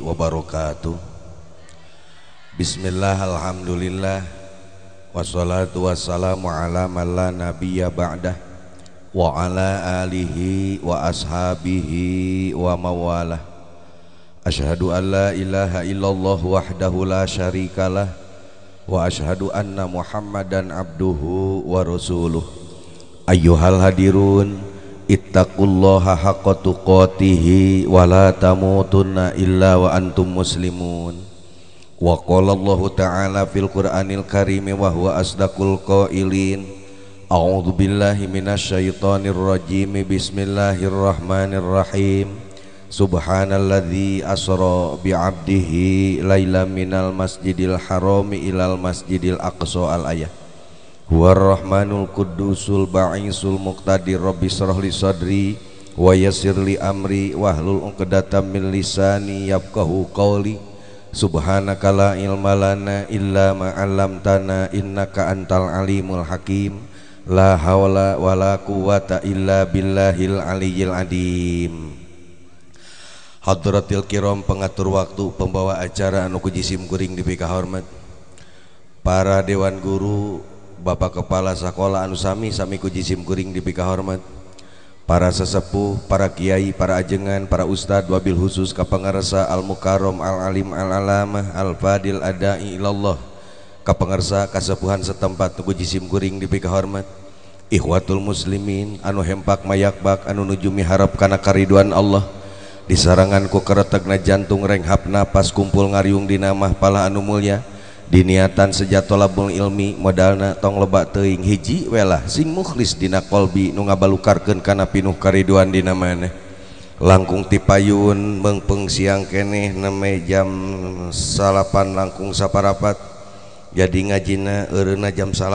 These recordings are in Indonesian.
wabarakatuh. Bismillah, alhamdulillah, wassalatu wassalamu ala man la nabiyya ba'dah wa ala alihi wa ashabihi wa mawalah. Asyhadu an la ilaha illallah wahdahu la syarikalah wa asyhadu anna Muhammadan abduhu wa rasuluh. Ayyuhal hadirun, ittaqullaha haqqa tuqatihi wa la tamutunna illa wa antum muslimun. Wa qala Allahu ta'ala fil Qur'anil Karim wa huwa asdaqul qailin. A'udzu billahi minasyaitonir rajim. Bismillahirrahmanirrahim. Subhanalladzi asra bi 'abdihi lailan minal masjidil harami ilal masjidil aqsa. Al-ayah. Huwar rahmanul qudusul ba'isul muqtadir. Rabbi shrah li sadri wa yassir li amri wahlul 'uqdatam min lisani yafqahu qawli. Subhanaka la ilma lana illa ma 'allamtana innaka antal alimul hakim. La haula wala quwwata illa billahil aliyyil adim. Hadratil kiram, pengatur waktu, pembawa acara anu kujisim kuring dipika hormat, para dewan guru, bapak kepala sekolah anu sami kujisim kuring dipika hormat, para sesepuh, para kiai, para ajengan, para ustad, wabil khusus kapangarsa al-mukarram al-alim al-alamah al-fadil adai ilallah, kapangarsa kasepuhan setempat kujisim kuring dipika hormat, ikhwatul muslimin anu hempak mayakbak anu nuju miharap kana kariduan Allah. Disarangan ku keretegna jantung renghap napas kumpul ngariung dina mahpalah anu mulya. Diniatan sejatolabul ilmi modalna tong loba teuing hiji welah sing mukhlis dina qalbi nu ngabalukarkeun kana pinuh kariduan dina maneh. Langkung ti payun meungpeung siang keneh neme jam 8 langkung saparapat. Jadi ngajina eureuna jam 10.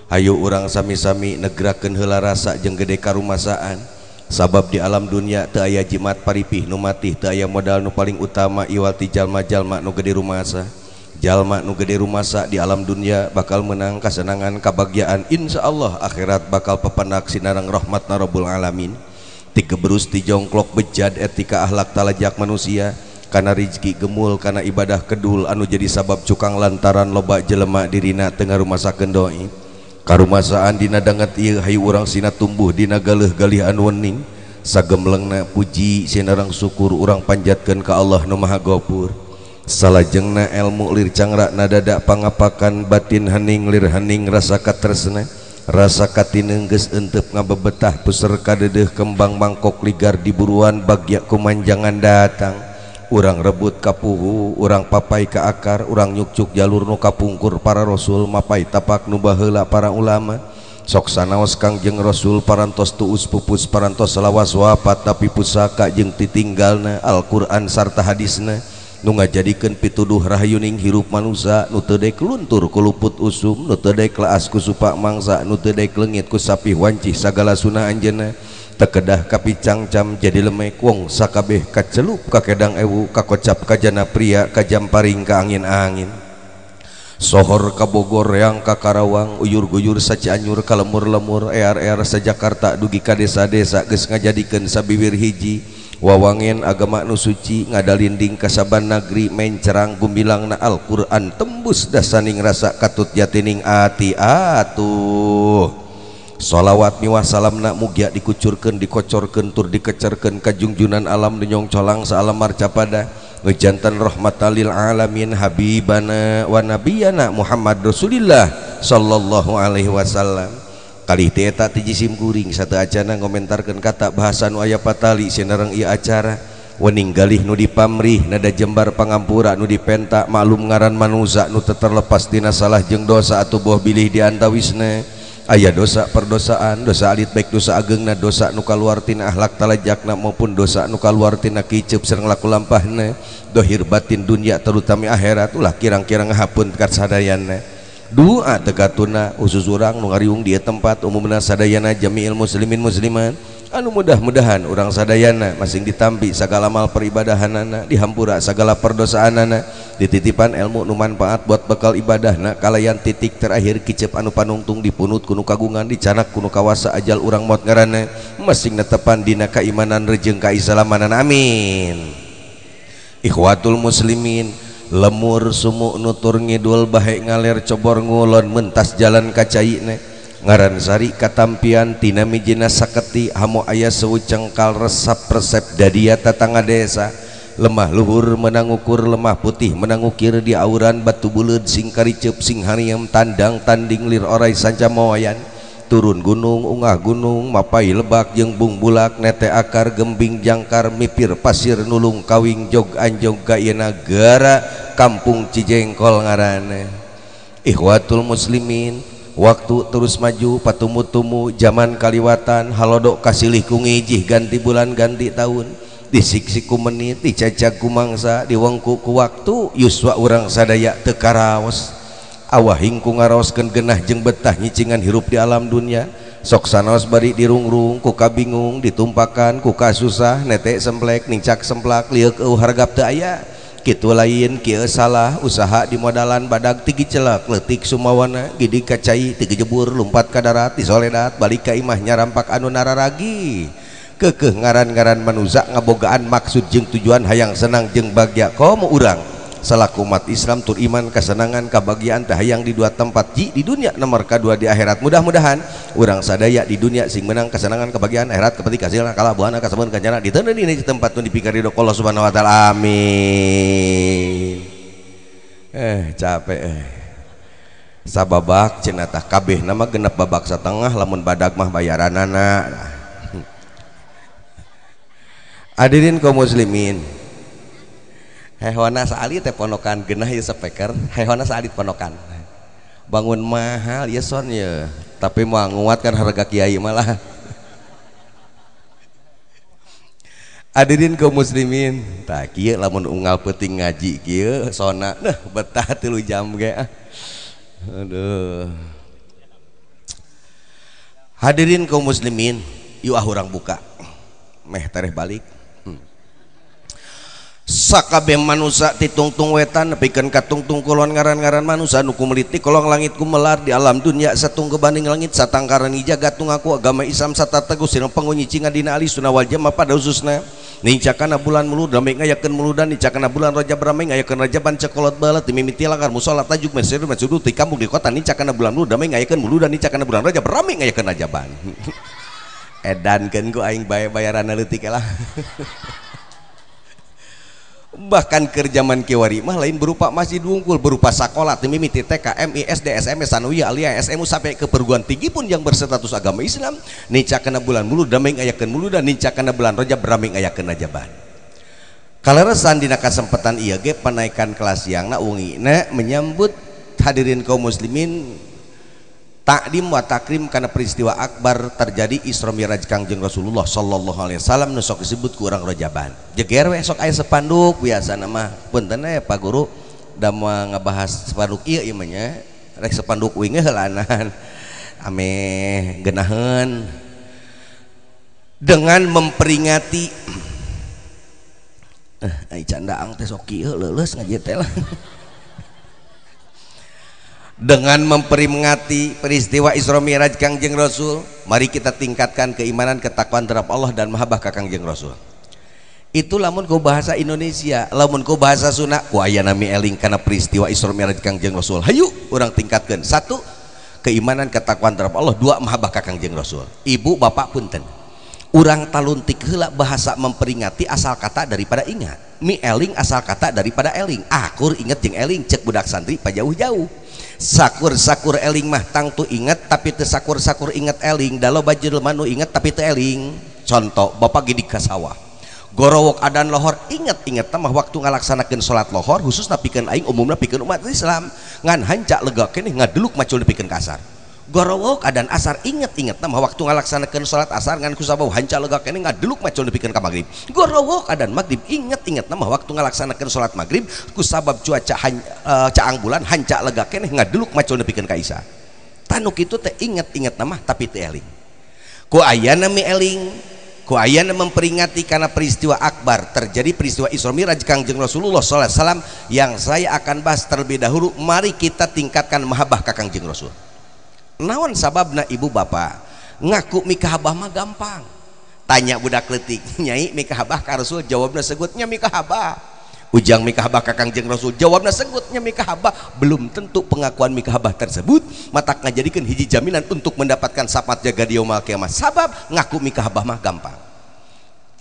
Hayu urang sami-sami negrakeun heula rasa jeung gede karumasaan. Sabab di alam dunia teu aya jimat paripih nu matih, teu aya modal nu paling utama iwal ti jalma-jalma nu gede rumasa. Jalma nu gede rumasa di alam dunia bakal menang kasenangan kabagyaan, insyaallah akhirat bakal pependak sinareng rahmatna rabbul alamin. Ti keberus ti jongklok bejad etika akhlak talajak manusia, kana rizki gemul kana ibadah kedul anu jadi sabab cukang lantaran loba jelema dirina teu ngarumasakeun doi. Karumasaan dina danget ieu hayu urang sina tumbuh dina galih-galih anu wening. Sagemlengna puji sinareng syukur urang panjatkeun ka Allah nu Maha Ghafur. Salajengna ilmu lir cangra nadada pangapakan, batin hening lir hening rasa katresna, rasa katineng geus euteup ngabebetah puser kadeudeuh kembang mangkok ligar diburuan bagya kumanjangan datang. Urang rebut kapuhu, urang papai ka akar, urang nyukcuk jalur nu kapungkur para rasul, mapai tapak nu baheula para ulama. Sok sanaos Kangjeng Rasul parantos tuus pupus, parantos lawas wafat tapi pusaka jeung titinggalna Al-Qur'an sarta hadisna nu ngajadikeun pituduh rahayuning hirup manusia, nu teu daek luntur ku luput usum, nu teu daek laas ku supak mangsa, nu teu daek leungit ku sapih wancih sagala sunah anjeunna. Tekedah kapicangcam jadi lemek wong sakabeh kacelup kakedang ewu kakocap kajana pria kajamparing ka angin-angin. Sohor ka Bogor reang ka Karawang, uyur-guyur sa Cianjur ka lemur-lemur, ear-ear sa Jakarta dugi ka desa-desa geus ngajadikeun sabibir hiji wawangen agama nu suci, ngadalinding ka saban nagri mencerang gumbilangna Al-Qur'an tembus dasaning rasa katut jatining ati atuh. Sholawat miwah salamna mugia dikucurkeun dikocorkeun tur dikecerkeun ka junjunan alam denyong colang saalam marcapada ngejantan rahmatan lil alamin habibana wa nabiyana Muhammad Rasulillah sallallahu alaihi wasallam. Kalih teh eta ti jisim kuring sateu acana ngomentarkeun kata bahasa nu aya patali sinareng ieu acara. Wening galih nu dipamrih nada jembar pangampura nu dipenta maklum ngaran manusa nu teu terlepas tina salah jeung dosa atuh boh bilih di antawisna. Aya dosa perdosaan, dosa alit baik dosa agengna, dosa nu kaluar tina akhlak talajakna maupun dosa nu kaluar tina kiceup sareng laku lampahna, dohir batin dunia terutama akhirat ulah kirang-kirang ngahapunten sadayana. Doa tegatuna usus urang nu ngariung di tempat umumna sadayana jami'il muslimin musliman anu mudah-mudahan urang sadayana masing ditampi sagala mal peribadahanana, dihampura sagala perdosaanana, dititipan ilmu nu manfaat buat bekal ibadahna kalayan titik terakhir kicep anu panungtung dipunut kuno kagungan dicanak kuno kawasa ajal urang maut ngaranna masing netepan dina kaimanan rejeng kaislamanan amin. Ikhwatul muslimin, lemur sumuk nutur ngidul bahe ngaler cobor ngulon mentas jalan kacaine ngaran sari katampian tina mijina saketi hamo aya sewu cengkal resep resep dadia tatangga desa lemah luhur menang ukur lemah putih menang ukir di auran batu buleud sing kariceup sing hariem tandang tanding lir orai sanca moayan turun gunung ungah gunung mapai lebak jeung bung bulak nete akar gembing jangkar mipir pasir nulung kawing jog anjog gaya negara kampung Cijengkol ngaranna. Ikhwatul muslimin, waktu terus maju patumu-tumu zaman kaliwatan halodok kasilih ku ngijih ganti bulan ganti tahun disik-sik ku menit dicacag ku mangsa diwengku ku waktu yuswa urang sadaya teu karaos awahing ku ngaraoskeun genah jeung betah nyicingan hirup di alam dunia sok sanaos bari dirungrung ku kabingung ditumpakan ku kasusah nete semplek nincak semplak lieur eueuh hargap teu aya kitu lain kieu salah usaha di modalan badag tigi celak leutik sumawana gidi kacai tigi jebur lumpat ka darat di soledat balik ka imah nyarampak anu nararagi keukeuh ngaran-ngaran manuza ngabogaan maksud jeung tujuan hayang senang jeung bagya komo urang salaku umat Islam tur iman kesenangan kebahagiaan teh hayang di dua tempat di dunia nomor kedua di akhirat mudah-mudahan urang sadaya di dunia sing menang kesenangan kebahagiaan akhirat kepeti kasilna kalabuhana kasamun kancana di teu di tempat nu dipikari Allah Subhanahu wa taala amin. Capek sababak cenah tah kabeh nama genep babak satengah lamun badag mah bayaranana. Hadirin kaum muslimin, hewana saali teh ponokan genah ieu speaker hewana saali ponokan bangun mahal ya son ya tapi mau nguatkan harga kiai malah. Hadirin kaum muslimin, tak kieu lamun unggal peuting ngaji kieu sona nah betah 3 jam ge aduh. Hadirin kaum muslimin, yuk urang buka meh tareh balik sakabeh manusia titungtung wetan nepikeun katungtung kulon ngaran-ngaran manusia nu kumelitik kolong langit kumelar di alam dunia satung kebaning langit satangkaran jagat tungaku agama Islam satatagu sireng pengunyi cinga dina ali sunnah wal jamaah pada khususna nincakana bulan mulu damai ngayakeun muludan nincakana bulan Rajab ramai ngayakeun Rajaban cekolot balat mimiti langgar musola tajuk mesir masudut di kampung di kota nincakana bulan mulu damai ngayakeun muludan nincakana bulan Rajab ramai ngayakeun Rajaban edankeun ku aing bayaran leutik lah. Bahkan ke zaman kiwari mah lain berupa masjid wungkul berupa sekolah mimiti TK MI SD SMP Sanawiyah Aliyah SMU sampai ke perguruan tinggi pun yang berstatus agama Islam nincakana bulan mulu damai ngayakeun muludan nincakana bulan Rajab ramai ngayakeun Rajaban. Kaleresan dina kasempatan ieu ge panaikan kelas siangna ungina menyambut hadirin kaum muslimin takdim wa takrim karena peristiwa akbar terjadi Isra Mi'raj Kangjeng Rasulullah sallallahu alaihi wasallam nu sok disebut ku urang Rajaban. Jeger we sok aya sepanduk biasa mah punten Pak Guru da moal ngabahas sepanduk ieu mah nya rek sepanduk uing heulanan ame geunaheun dengan memperingati ai candaang teh sok kieu leuleus ngaji teh lah. Dengan memperingati peristiwa Isra Mi'raj Kangjeng Rasul, mari kita tingkatkan keimanan ketakwaan terhadap Allah dan mahabbah ka Kangjeng Rasul. Itu lamun ku bahasa Indonesia, lamun ku bahasa Sunda ku aya nami eling kana peristiwa Isra Mi'raj Kangjeng Rasul. Hayu urang tingkatkeun. 1 keimanan ketakwaan terhadap Allah, 2 mahabbah ka Kangjeng Rasul. Ibu bapak punten. Urang taluntik heula bahasa memperingati asal kata daripada ingat. Mi eling asal kata daripada eling. Akur inget jeung eling cek budak santri pajauh-jauh. Sakur-sakur eling mah tangtu inget tapi teu sakur-sakur inget eling daloba jelema nu inget tapi teu eling. Contoh bapak gidi ka sawah gorowok adan lohor inget-inget mah waktu ngalaksanakeun salat lohor khususna pikeun aing umumna pikeun umat Islam ngan hanca lega keneh ngadeluk macul dipikeun ka asar. Gorowok adan asar inget-inget mah waktu ngalaksanakeun salat asar ngan kusabau hanca lega keneh ngadeluk macul dipikeun ka magrib. Gorowok adan magrib inget-inget mah waktu ngalaksanakeun salat magrib kusabab cuaca caang bulan hanca lega keneh ngadeluk macul dipikeun ka isya. Tanu kitu teh inget-inget mah tapi teu eling. Ku ayana mi eling, ku ayana memperingati karena peristiwa akbar terjadi peristiwa Isra Mi'raj Kangjeng Rasulullah sallallahu alaihi wasallam yang saya akan bahas terlebih dahulu. Mari kita tingkatkan mahabbah ka Kangjeng Rasul. Naon sababna ibu bapak ngaku mikah abah mah gampang. Tanya budak leutik, nyai mikah abah ka Rasul, jawabna segutnya mikah abah ujang mikah abah ka Kangjeng Rasul, jawabna segutnya mikah abah belum tentu pengakuan mikah abah tersebut matak ngajadikeun hiji jaminan untuk mendapatkan syafaat jaga di yaumul kiamah. Sabab ngaku mikah abah mah gampang.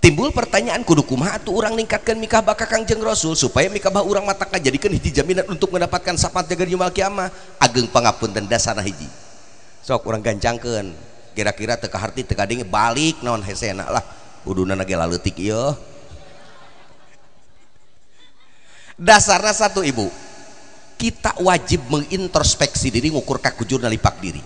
Timbul pertanyaan kudu kumaha atuh urang ningkatkeun mikah abah ka Kangjeng Rasul supaya mikah abah urang matak ngajadikeun hiji jaminan untuk mendapatkan syafaat jaga di yaumul kiamah. Ageng pangapunten dasarna hiji. Sok urang gancangkeun. Kira-kira teu kaharti teu kadenge balik naon hesena lah. Uduna ge laleutik ieu. Dasarnya satu ibu, kita wajib mengintrospeksi diri ngukur kakujurna lipak diri.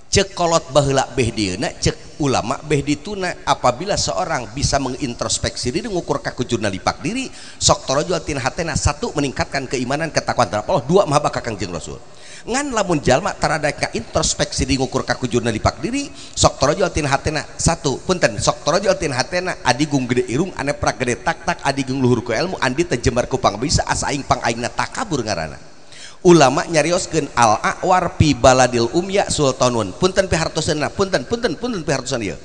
Cek kolot baheula behdieuna, cek ulama behdituna. Apabila seorang bisa mengintrospeksi diri ngukur kakujurna lipak diri, sok torojol tina hatena. Satu, meningkatkan keimanan ketakwaan terhadap Allah. Dua, mahabbah ka Kangjeng Rasul. Ngan lamun jalma tarada ka introspeksi di ngukur kakujurna lipak diri, sok torojol tina hatena. Satu, punten, sok torojol tina hatena adigung gede irung ane prak gede tak adigung luhur ku ilmu andi tejembar ku pangbisa asa aing pangaingna takabur ngaranna. Ulama nyarioskeun al-a'war fi baladil umya sultanun. Punten pihartoseunna, punten pihartoseun ieu.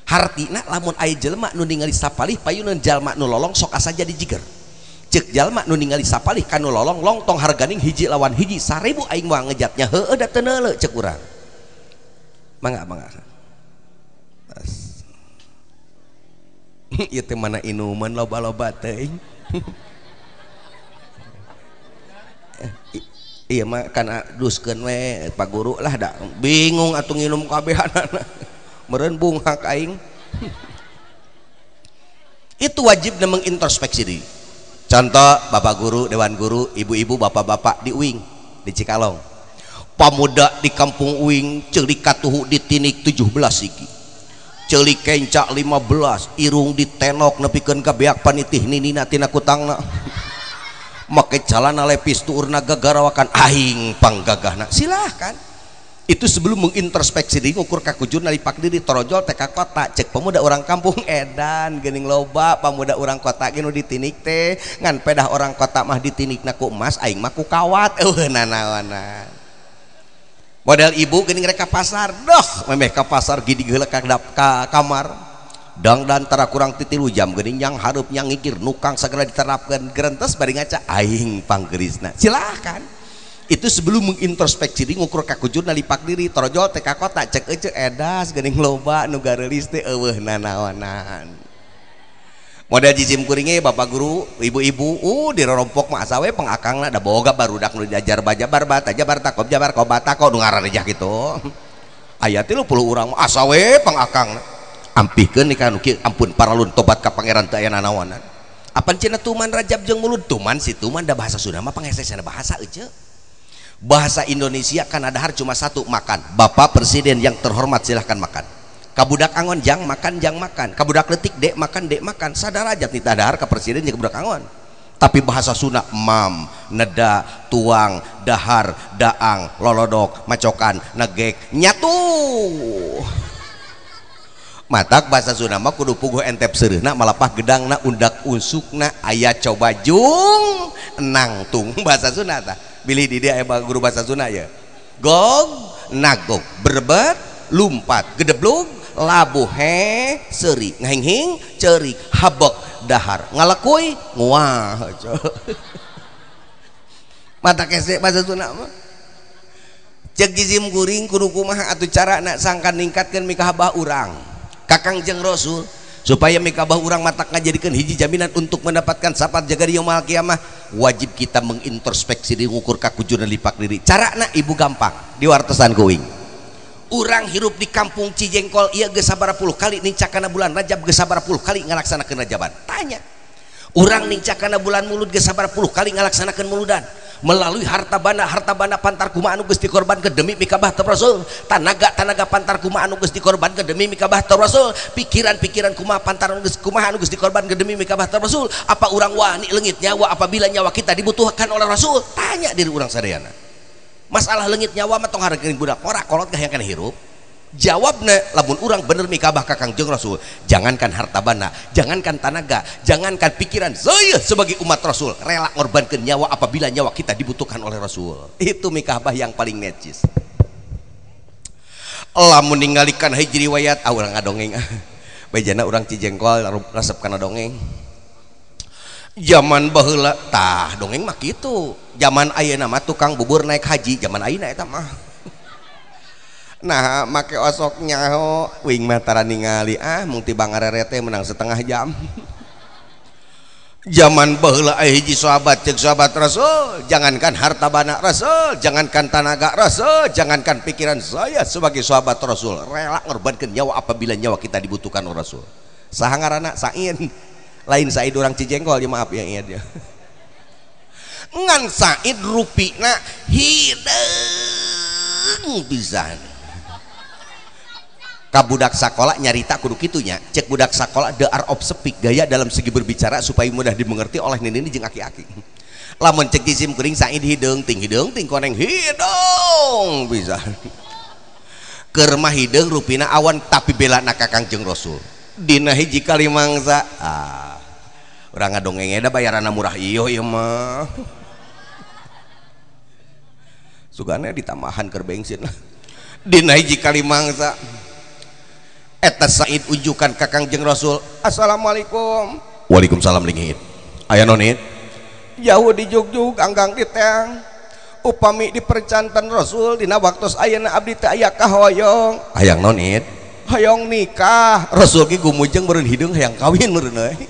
Hartina lamun aya jelema nu ningali sapalih payuneun jalma nu lolong sok asa jadi jiger. Cek jalma nu ningali sapalih kanu lolong tong harganing hiji lawan hiji 1000 aing moal ngejatnya heueuh da teu neuleuh cek urang. Mangga. Ieu teh mana inuman loba-loba teuing. Iya mah kana duskeun we Pak Guru lah da bingung atuh nginum kabehanana. Meureun bunghak aing. Itu wajibna mengintrospeksi diri. Contoh Bapak Guru, Dewan Guru, ibu-ibu, bapak-bapak di Uing, di Cikalong. Pamuda di Kampung Uing ceulik katuhu ditinik 17 iki. Ceulik kencak 15, irung ditenok nepikeun ka beak panitih ninina tina kutangna. Make calana lepis tuurna gagarawakan aing panggagahna. Silahkan. Itu sebelum mengintrospeksi diri ngukur kakujurna lipak diri torojol teh ka kota cek pemuda orang kampung edan geuning loba pemuda orang kota ge nu ditinik teh ngan pedah orang kota mah ditinikna ku emas aing mah ku kawat eueuh nanaonan. Model ibu geuning rek ka pasar doh memeh ka pasar gidig heula ka kamar dang dan tara kurang ti 3 jam geuning nyang hareup nyang ngikir nukang sagala diterapkeun geurentes bari ngaca aing panggeurisna. Silahkan. Itu sebelum mengintrospeksi diri ngukur kakujurna lipak diri torojol teh ka kota cek ece edas geuning loba nu gareulis teh eueuh nanaonan. Model jisim kuringe Bapak Guru, ibu-ibu di rorompok mah asa we pangakangna da boga barudak nu diajar bajabar bata jabar takob jabar kobata kok nu ngaranejah kitu. Aya 30 urang mah asa we pangakangna. Ampihkeun ni kanu kieu ampun paralun tobat ka pangeran teu aya nanaonan. Apan cenah tuman Rajab jeung Mulud tuman si tuman da bahasa Sunda mah pangesesna bahasa euceu. Bahasa Indonesia kan ada har cuma satu, makan. Bapak Presiden yang terhormat silahkan makan. Kabudak angon jang makan. Kabudak letik dek makan. Sadar aja nih dahar ke presiden jeung kabudak angon. Tapi bahasa Sunda mam, neda, tuang, dahar, daang, lolodok, macokan, negek, nyatu. Matak bahasa Sunda mah kudu puguh entep seureuhna malapah gedangna undak unsukna aya coba jung nangtung bahasa Sunda tah. Bilih di dia guru bahasa Sunda ya. Gog, nagog, berbet, lumpat, gedeblug, labuh he, seri, ngahing-hing, cerik, habok, dahar, ngalekuy, nguah. Mata kese bahasa Sunda mah. Cek jisim kuring kudu kumaha atuh carana sangkan ningkatkeun mikah abah urang. Kangjeng Rasul supaya mikabah urang matak ngajadikeun hiji jaminan untuk mendapatkan syafaat jaga di yaumul kiamah, wajib kita mengintrospeksi diri ngukur kakujurna lipak diri. Carana ibu gampang diwartosan kuing. Urang hirup di kampung Cijengkol ieu geus sabaraha puluh kali nincakana bulan Rajab geus sabaraha puluh kali ngalaksanakeun rajaban. Tanya. Urang nincakana bulan Mulud geus sabaraha puluh kali ngalaksanakeun muludan. Melalui harta bana pantar kumaha anu geus dikorbankeun demi mikabah teu Rasul, tanaga pantar kumaha anu geus dikorbankeun demi mikabah teu Rasul, pikiran kumaha pantar anu geus dikorbankeun demi mikabah teu Rasul. Apa urang wani leungit nyawa apabila nyawa kita dibutuhkan oleh Rasul? Tanya diri urang sadayana. Masalah leungit nyawa mah tong hareukeun budak ora kolot gah yang kana hirup. Jawabna lamun urang bener mikabah ka Kangjeng Rasul, jangankan harta bana, jangankan tanaga, jangankan pikiran, saya sebagai umat Rasul rela ngorbankeun nyawa apabila nyawa kita dibutuhkan oleh Rasul. Itu mikabah yang paling necis. Lamun ninggalikan hiji riwayat urang ngadongeng. Bejana urang Cijengkol resep kana dongeng. Zaman baheula tah dongeng mah kitu. Zaman ayeuna mah tukang bubur naik haji, zaman ayeuna eta mah. Nah, make osoknya ho wing mah tara ningali mung tiba ngarerete menang setengah jam. Zaman baheula aya hiji sahabat cek sahabat Rasul, jangankan harta bana Rasul, jangankan tenaga Rasul, jangankan pikiran saya sebagai sahabat Rasul, rela ngorbankeun nyawa apabila nyawa kita dibutuhkan oleh Rasul. Saha ngaranna? Said. Lain Said orang Cijengkol ya, maaf ya dia. Ngan Said rupina hideung pisan. Kabudak sakola nyarita kudu kitunya, cek budak sakola the art of speak, gaya dalam segi berbicara supaya mudah dimengerti oleh nini jeung aki-aki. Lamun cek jisim kuring Said hideung ting koneng hideung bisa. Keur mah hideung rupina awan tapi belana ka Kangjeng Rasul. Dina hiji kali mangsa urang ngadongeng da bayaranna murah ieu mah. Sugana ditambahan keur bensin. Dina hiji kali mangsa eta Said ujukan ka Kangjeng Rasul, assalamualaikum. Waalaikumsalam lingit. Aya nonit? Jauh di jugjug anggang di teang. Upami dipercantan Rasul dina waktos ayeuna abdi teh aya kahoyong. Hayang nonit? Hayang nikah. Rasul ge gumujeng meureun hideung hayang kawin meureun euy.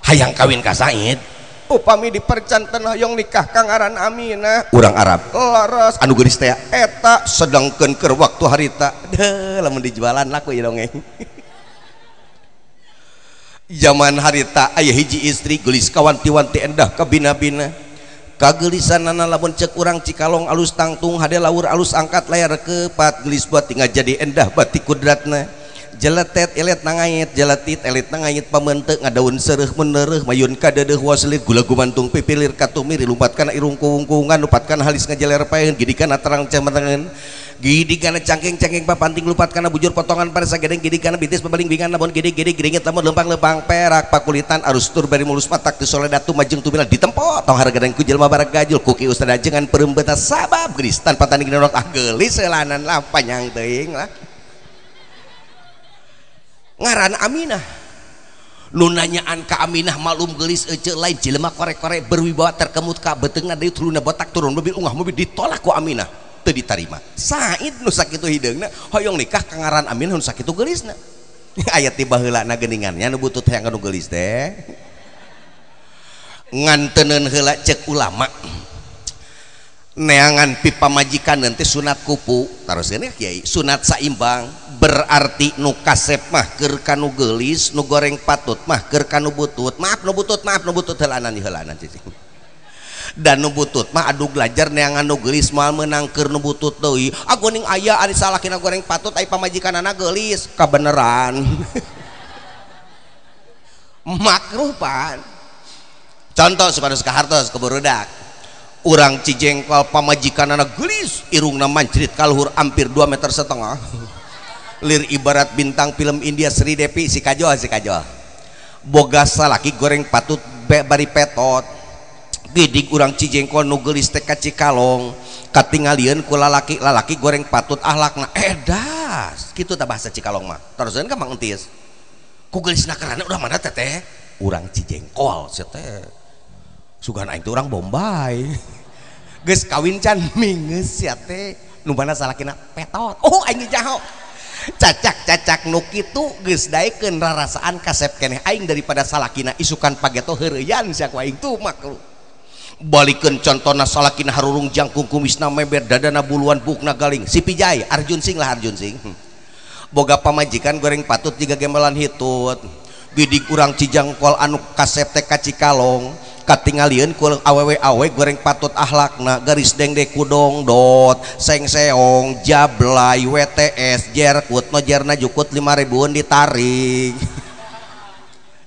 Hayang kawin ka Said. Upami dipercantan hayang nikah Kang aran Aminah. Urang Arab. Laras anu geulis teh eta sedangkeun keur waktu harita. Deuh lamun dijualan laku ya dongeng. Zaman harita aya hiji istri geulis kawanti-wanti endah ka bina-bina. Kageulisanana lamun ceuk urang Cikalong alus tangtung hade laur alus angkat layar kepat geulis buat tinggal jadi endah batik kudratna. Jeletet elet nangait jeletit elet nangait pamenteuk ngadaun seureuh meneureuh mayun kadeudeuk waslit gula gumantung pipilir katumiri lumpatkan irung kuung-kuungan lupatkan halis ngajeler paeun gidikana terang cemetengeun gidikana cangking-cangking papanting lupatkan bujur potongan pada sagedeng gidikana bitis pabaling-bingan lamun gidik-gidik gringit lamun lempang-lempang perak pakulitan arus tur bari mulus matak teu soledatu majeng tumilan ditempot tong hargadang ku jelema barag gajul kuki ustada jengan peureumbeuta sabab geulis tanpa tanding norot geulis seulanan lah panjang teuing lah. Ngaran Aminah nu nanyaan ka Aminah malum geulis eceuk lain jelema korek-korek berwibawa terkemut ka beteungna deui turunna botak turun mobil ungah mobil ditolak ku Aminah teu ditarima. Said nu sakitu hideungna hoyong nikah ka ngaran Aminah nu sakitu geulisna. Aya ti baheulana geuningannya nu butut hayang anu geulis teh nganteuneun heula ceuk ulama neangan pipa majikan nanti sunat kupu taroskeun kiai sunat saimbang berarti nu kasep mah keur kanu geulis nu goreng patut mah keur kanu butut maaf nu butut heulanan cicing dan nu butut mah adu glajar neangan nu geulis moal meunang keur nu butut deui agoning aya ari salakina goreng patut ai pamajikanana geulis kabeneran makruh pan contoh supados kahartos ke burudak urang Cijengkol pamajikanana geulis irungna mancrit kaluhur hampir 2,5 meter lir ibarat bintang film India Sri Devi si kajol boga salaki goreng patut bari petot gidig urang Cijengkol nu geulis teh ka Cikalong katingalieun ku lalaki goreng patut ahlakna edas kitu tah bahasa Cikalong mah teruskeun ka Mang Entis ku geulisna kerana udah mana teh urang Cijengkol sia teh sugan aing teh urang Bombay geus kawin can mingeus sia teh nu mana salakina petot oh aing jaho cacak nu kitu geus daekeun rarasaan kasep keneh aing daripada salakina isukan pageto heureuyan sia ku aing tuh makruh balikeun contona salakina harurung jangkung kumisna meber dadana buluan bukna galing si Pijay Arjun Sing boga pamajikan goreng patut jiga gembelan hitut bidik urang Cijengkol anu kasep teh ka Cikalong katingalieun ku awewe goreng patut ahlakna garis dengdek kudong dot seng-seong jablay WTS jerkut nojerna jukut 5.000-an ditarik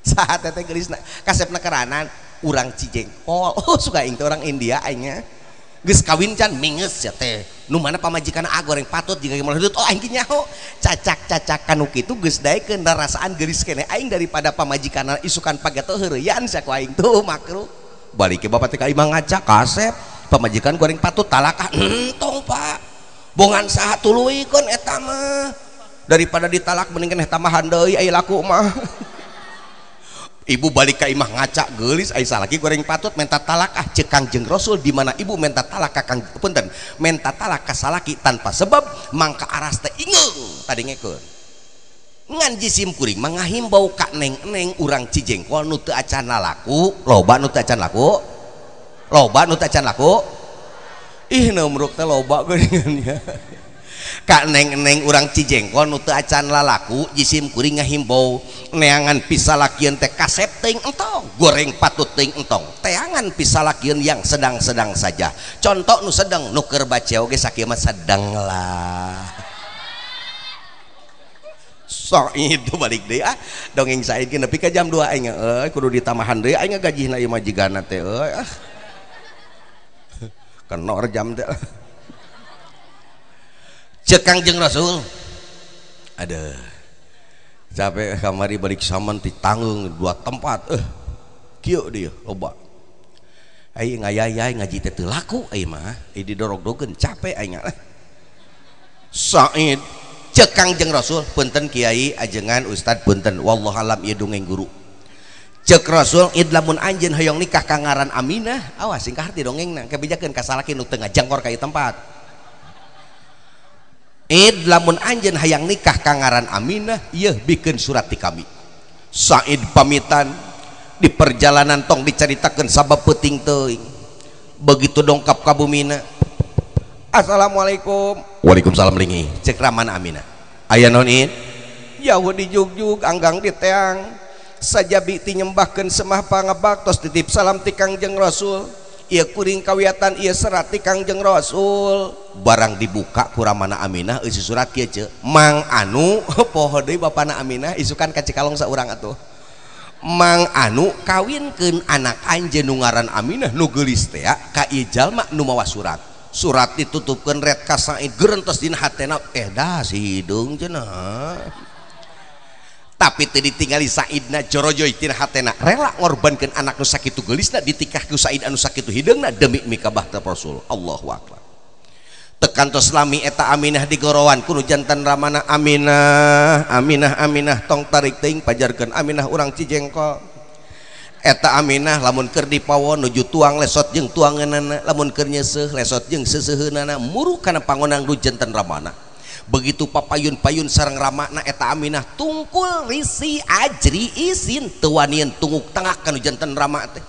saat teh geulisna kasepna keranan urang Cijengkol oh suka aing teh orang India aingnya geus kawin can mingeus ya teh nu mana pamajikanna goreng patut jiga geumeuh hitut oh aing nyaho cacak kanu kitu geus daekeun rasaan geulis keneh aing daripada pamajikanna isukan pageto heureuyan sia ku aing tuh makruh balik ke bapak teh ka imah ngaca kasep pamajikan goreng patut talaka entong pak bongan saha tuluikeun eta mah daripada ditalak mendingan eta mah handeui aya laku mah Ibu balik ka imah ngaca geulis Aisyah lagi goreng patut minta talak cek Kangjeng Rasul di mana ibu minta talak ka Kang punten minta talak ka salaki tanpa sebab mangka aras teh ingeung tadi ngekeun ngan jisim kuring mangahimbau ka neng urang Cijengkol nu teu acan laku loba nu teu acan laku ih nomruk teh loba geuningannya ka neng urang Cijengkol nu teu acan lalaku jisim kuring ngahimbau neangan pisalakieun teh kasep teuing entong goreng patut teuing entong teangan pisalakieun yang sedang-sedang saja contoh nu sedang nu keur baca oge sakieu mah sedang lah sok itu balik deui dongeng saiki nepi ka jam 2 aing kudu ditamahan deui aing gajihna ieu majigana teh kenor jam teh cek Kangjeng Rasul ada capek kamari balik saman ditanggung 2 tempat kieu dia loba aing ngayayai ngaji teh teu laku aing mah didorog-dorogeun capek aing Said cek Kangjeng Rasul punten kiai ajengan ustad punten wallahualam ieu dongeng guru cek Rasul id lamun anjeun hoyong nikah ka ngaran Aminah awas sing ka harti dongengna kebijakeun ka salaki nu teu ngajangkor ka ieu tempat id lamun anjeun hayang nikah ka ngaran Aminah ieu bikin surat ti kami Said pamitan di perjalanan tong dicaritakeun sabab peuting teuing begitu dongkap ka bumina assalamualaikum waalaikumsalam lingi cek ramana Aminah aya naon id jauh di jugjug anggang di teang sajabi ti nyembahkeun semah pangabaktos titip salam ti Kangjeng Rasul ieu kuring kawiatan ieu serat ti Kangjeng Rasul barang dibuka ku ramana Aminah isi surat kieu ce Mang Anu poho deui bapana Aminah isukan ka Cikalong saurang atuh Mang Anu kawinkeun anak anjeun nu ngaran Aminah nu geulis teh ka ieu jalma nu mawa surat ditutupkeun red ka Said gerentos dina hatena dah si hidung cenah tapi teu ditinggali Saidna jorojoy tina hatena rela ngorbankeun anak nu sakitu geulisna ditikah ku Said anu sakitu hideungna demi mikabah teh Rasul Allahu akbar tekantos lami eta Aminah digorowan kudu jantan ramana Aminah tong tarik teuing pajarkeun Aminah urang Cijengkol eta Aminah lamun keur dipawon nuju tuang lesot jeung tuangeunana lamun keur nyeuseuh lesot jeung seuseuheunana muru kana pangonang du jantan ramana begitu papayun-payun sareng ramana eta Aminah tungkul risi ajri isin teuwanian tunguk tengah kanu jantan rama teh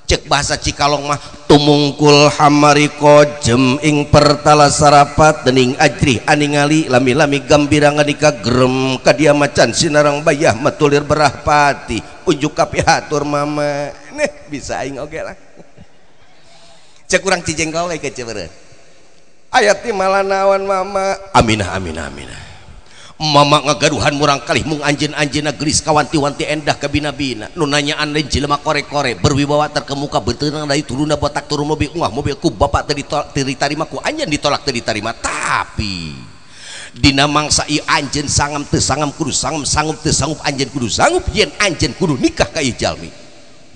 cek bahasa Cikalong mah tumungkul hamari kojem ing pertala sarapat dening ajri aningali lami-lami gambira ngadika grem kadia macan sinarang bayah matulir berah pati unjuk kapihatur mama nih bisa aing oge lah cek urang Cijengkol we keceureun ayat ti malah naon mama Aminah mama ngagaduhan murang kalih mung anjeun-anjeunna geulis kawanti-wanti endah ka bina-bina nu nanyaan lain jelema kore-kore berwibawa terkemuka beunteung dari turunna botak turun mobil mobil ku bapak teu ditarima ku anjeun ditolak teu ditarima tapi dina mangsa ieu anjeun sangam teu sangam kudu sangam sanggup teu sanggup anjeun kudu sanggup yen anjeun kudu nikah ka ieu jalmi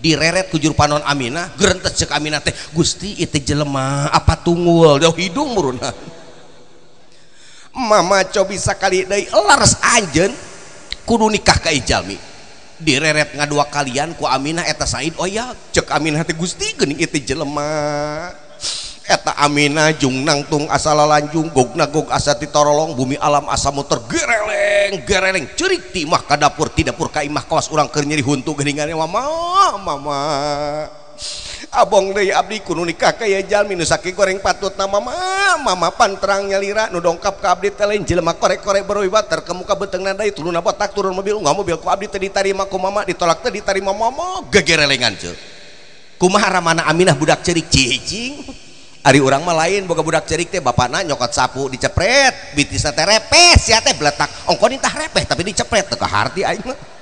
direret ku juru panon Aminah geurentes ceuk Aminah teh Gusti ieu teh jelema apa tunggul jauh hidung muruna mama cobi sakali deui laras anjeun kudu nikah ka ieu jalmi direret ngadua kalian ku Aminah eta Said oh ya cek Aminah teh Gusti geuning ieu teh jelema eta Aminah jung nangtung asa lalanjung gogna gog asa titorolong bumi alam asa muter gereleng ceurik ti imah ka dapur ti dapur ka imah kawas urang keur nyeri huntu geuningan mama abong deui abdi kudu nikah ka ieu jalmi nu saking goreng patutna mama panterang nyalira nu dongkap ka abdi teh lain jelema korek-korek berwibawa terkemuka beteungna deui turunna botak turun mobil mobil ku abdi teh ditarima ku mama ditolak teh ditarima mama gegerelengan ceuk kumaha ramana Aminah budak ceurik cicing ari urang mah lain boga budak ceurik teh bapana nyokot sapu dicepret bitisna teh repes sia teh bletak ongkon tah repeh tapi dicepret teu ka harti aing mah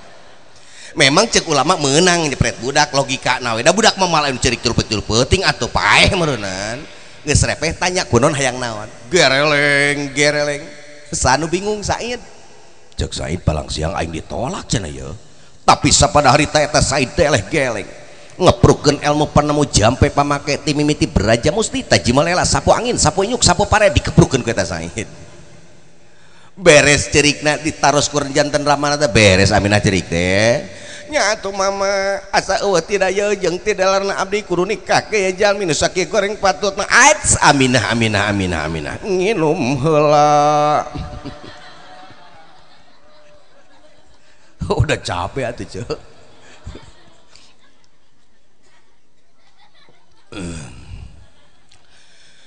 memang cek ulama menang nyepret budak logika nawe da budak mah malah ceurik turpeuting atuh paeh meureunnan geus repeh tanya kunaon hayang naon gereleng sanu bingung Said cek Said palang siang aing ditolak cenah ye tapi sapada harita eta Said teh eleh geleng ngeprukeun ilmu panemu jampe pamake ti mimiti beraja musti tajimalela sapu angin sapu inyuk sapu pare dikeprukeun ku eta Said beres cerikna ditaros ku janten ramana teh beres Aminah cerik teh nya atuh mama asa eueuh tidak ye jeung tidak larna abdi kudu nikah ke jalmi nu sakieu goreng patutna ats aminah aminah aminah aminah nginum heula. Udah capek atuh ce.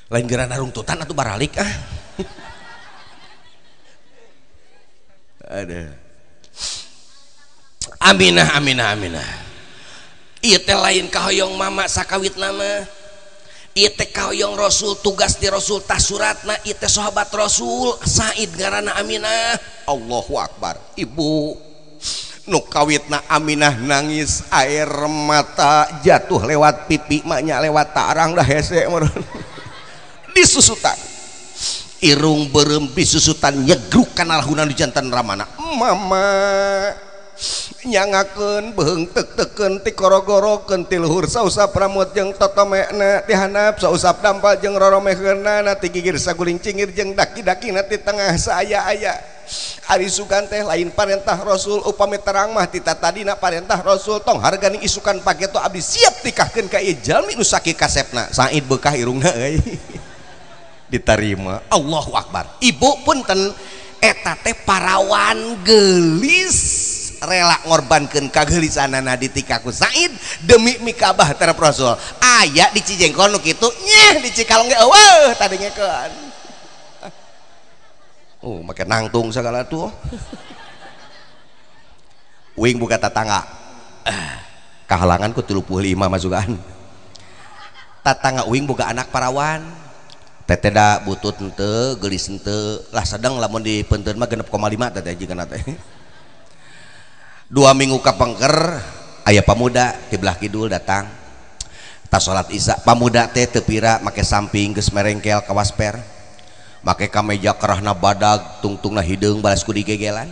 Lain geran harungtutan atuh baralik ah. Ada. Aminah aminah aminah. Ieu teh lain kahoyong mama sakawit nama. Ieu teh kahoyong Rasul tugas di Rasul tah suratna ieu teh sahabat Rasul Said ngaranna Aminah. Allahu Akbar. Ibu nu kawitna Aminah nangis air mata jatuh lewat pipi maknya lewat tarang dah hese disusutan irung berem disusutan nyegruk kana lahunan di jantan ramana mama nyangakeun beheung tek-teken ti korogorokeun ti luhur sausap ramut jeung totomena ti handap sausap dampal jeung roromeheunna na ti gigir saguling cingir jeung daki-dakina ti tengah saaya-aya. Ari sugan teh lain parentah Rasul upami terang mah tita tadina parentah Rasul tong hargani isukan paketo abdi siap nikahkeun ka ieu jalmi nu sakieu kasepna Said bekah irungna euy. Diterima. Allahu Akbar. Ibu punten eta teh parawan geulis rela ngorbankeun kageulisanana ditikaku Said demi mikabah terhadap Rasul. Aya di Cijengkol nu kitu nyeh di Cikalong ge eueuh tadi ngekeun. Oh, make nangtung segala tuh. Uing buka tatangga. Kahalangan ku 35 masukan. Tatangga uing boga anak parawan. Teteda butut henteu, geulis henteu, lah sedang lamun dipeunteun mah 6,5 teh jigana teh. 2 minggu kapengker aya pamuda di belah kidul datang. Tas salat Isya, pamuda teh teu pira make samping geus merengkel ka wasper. Make kameja kerahna badag tungtungna hideung balas ku digegelan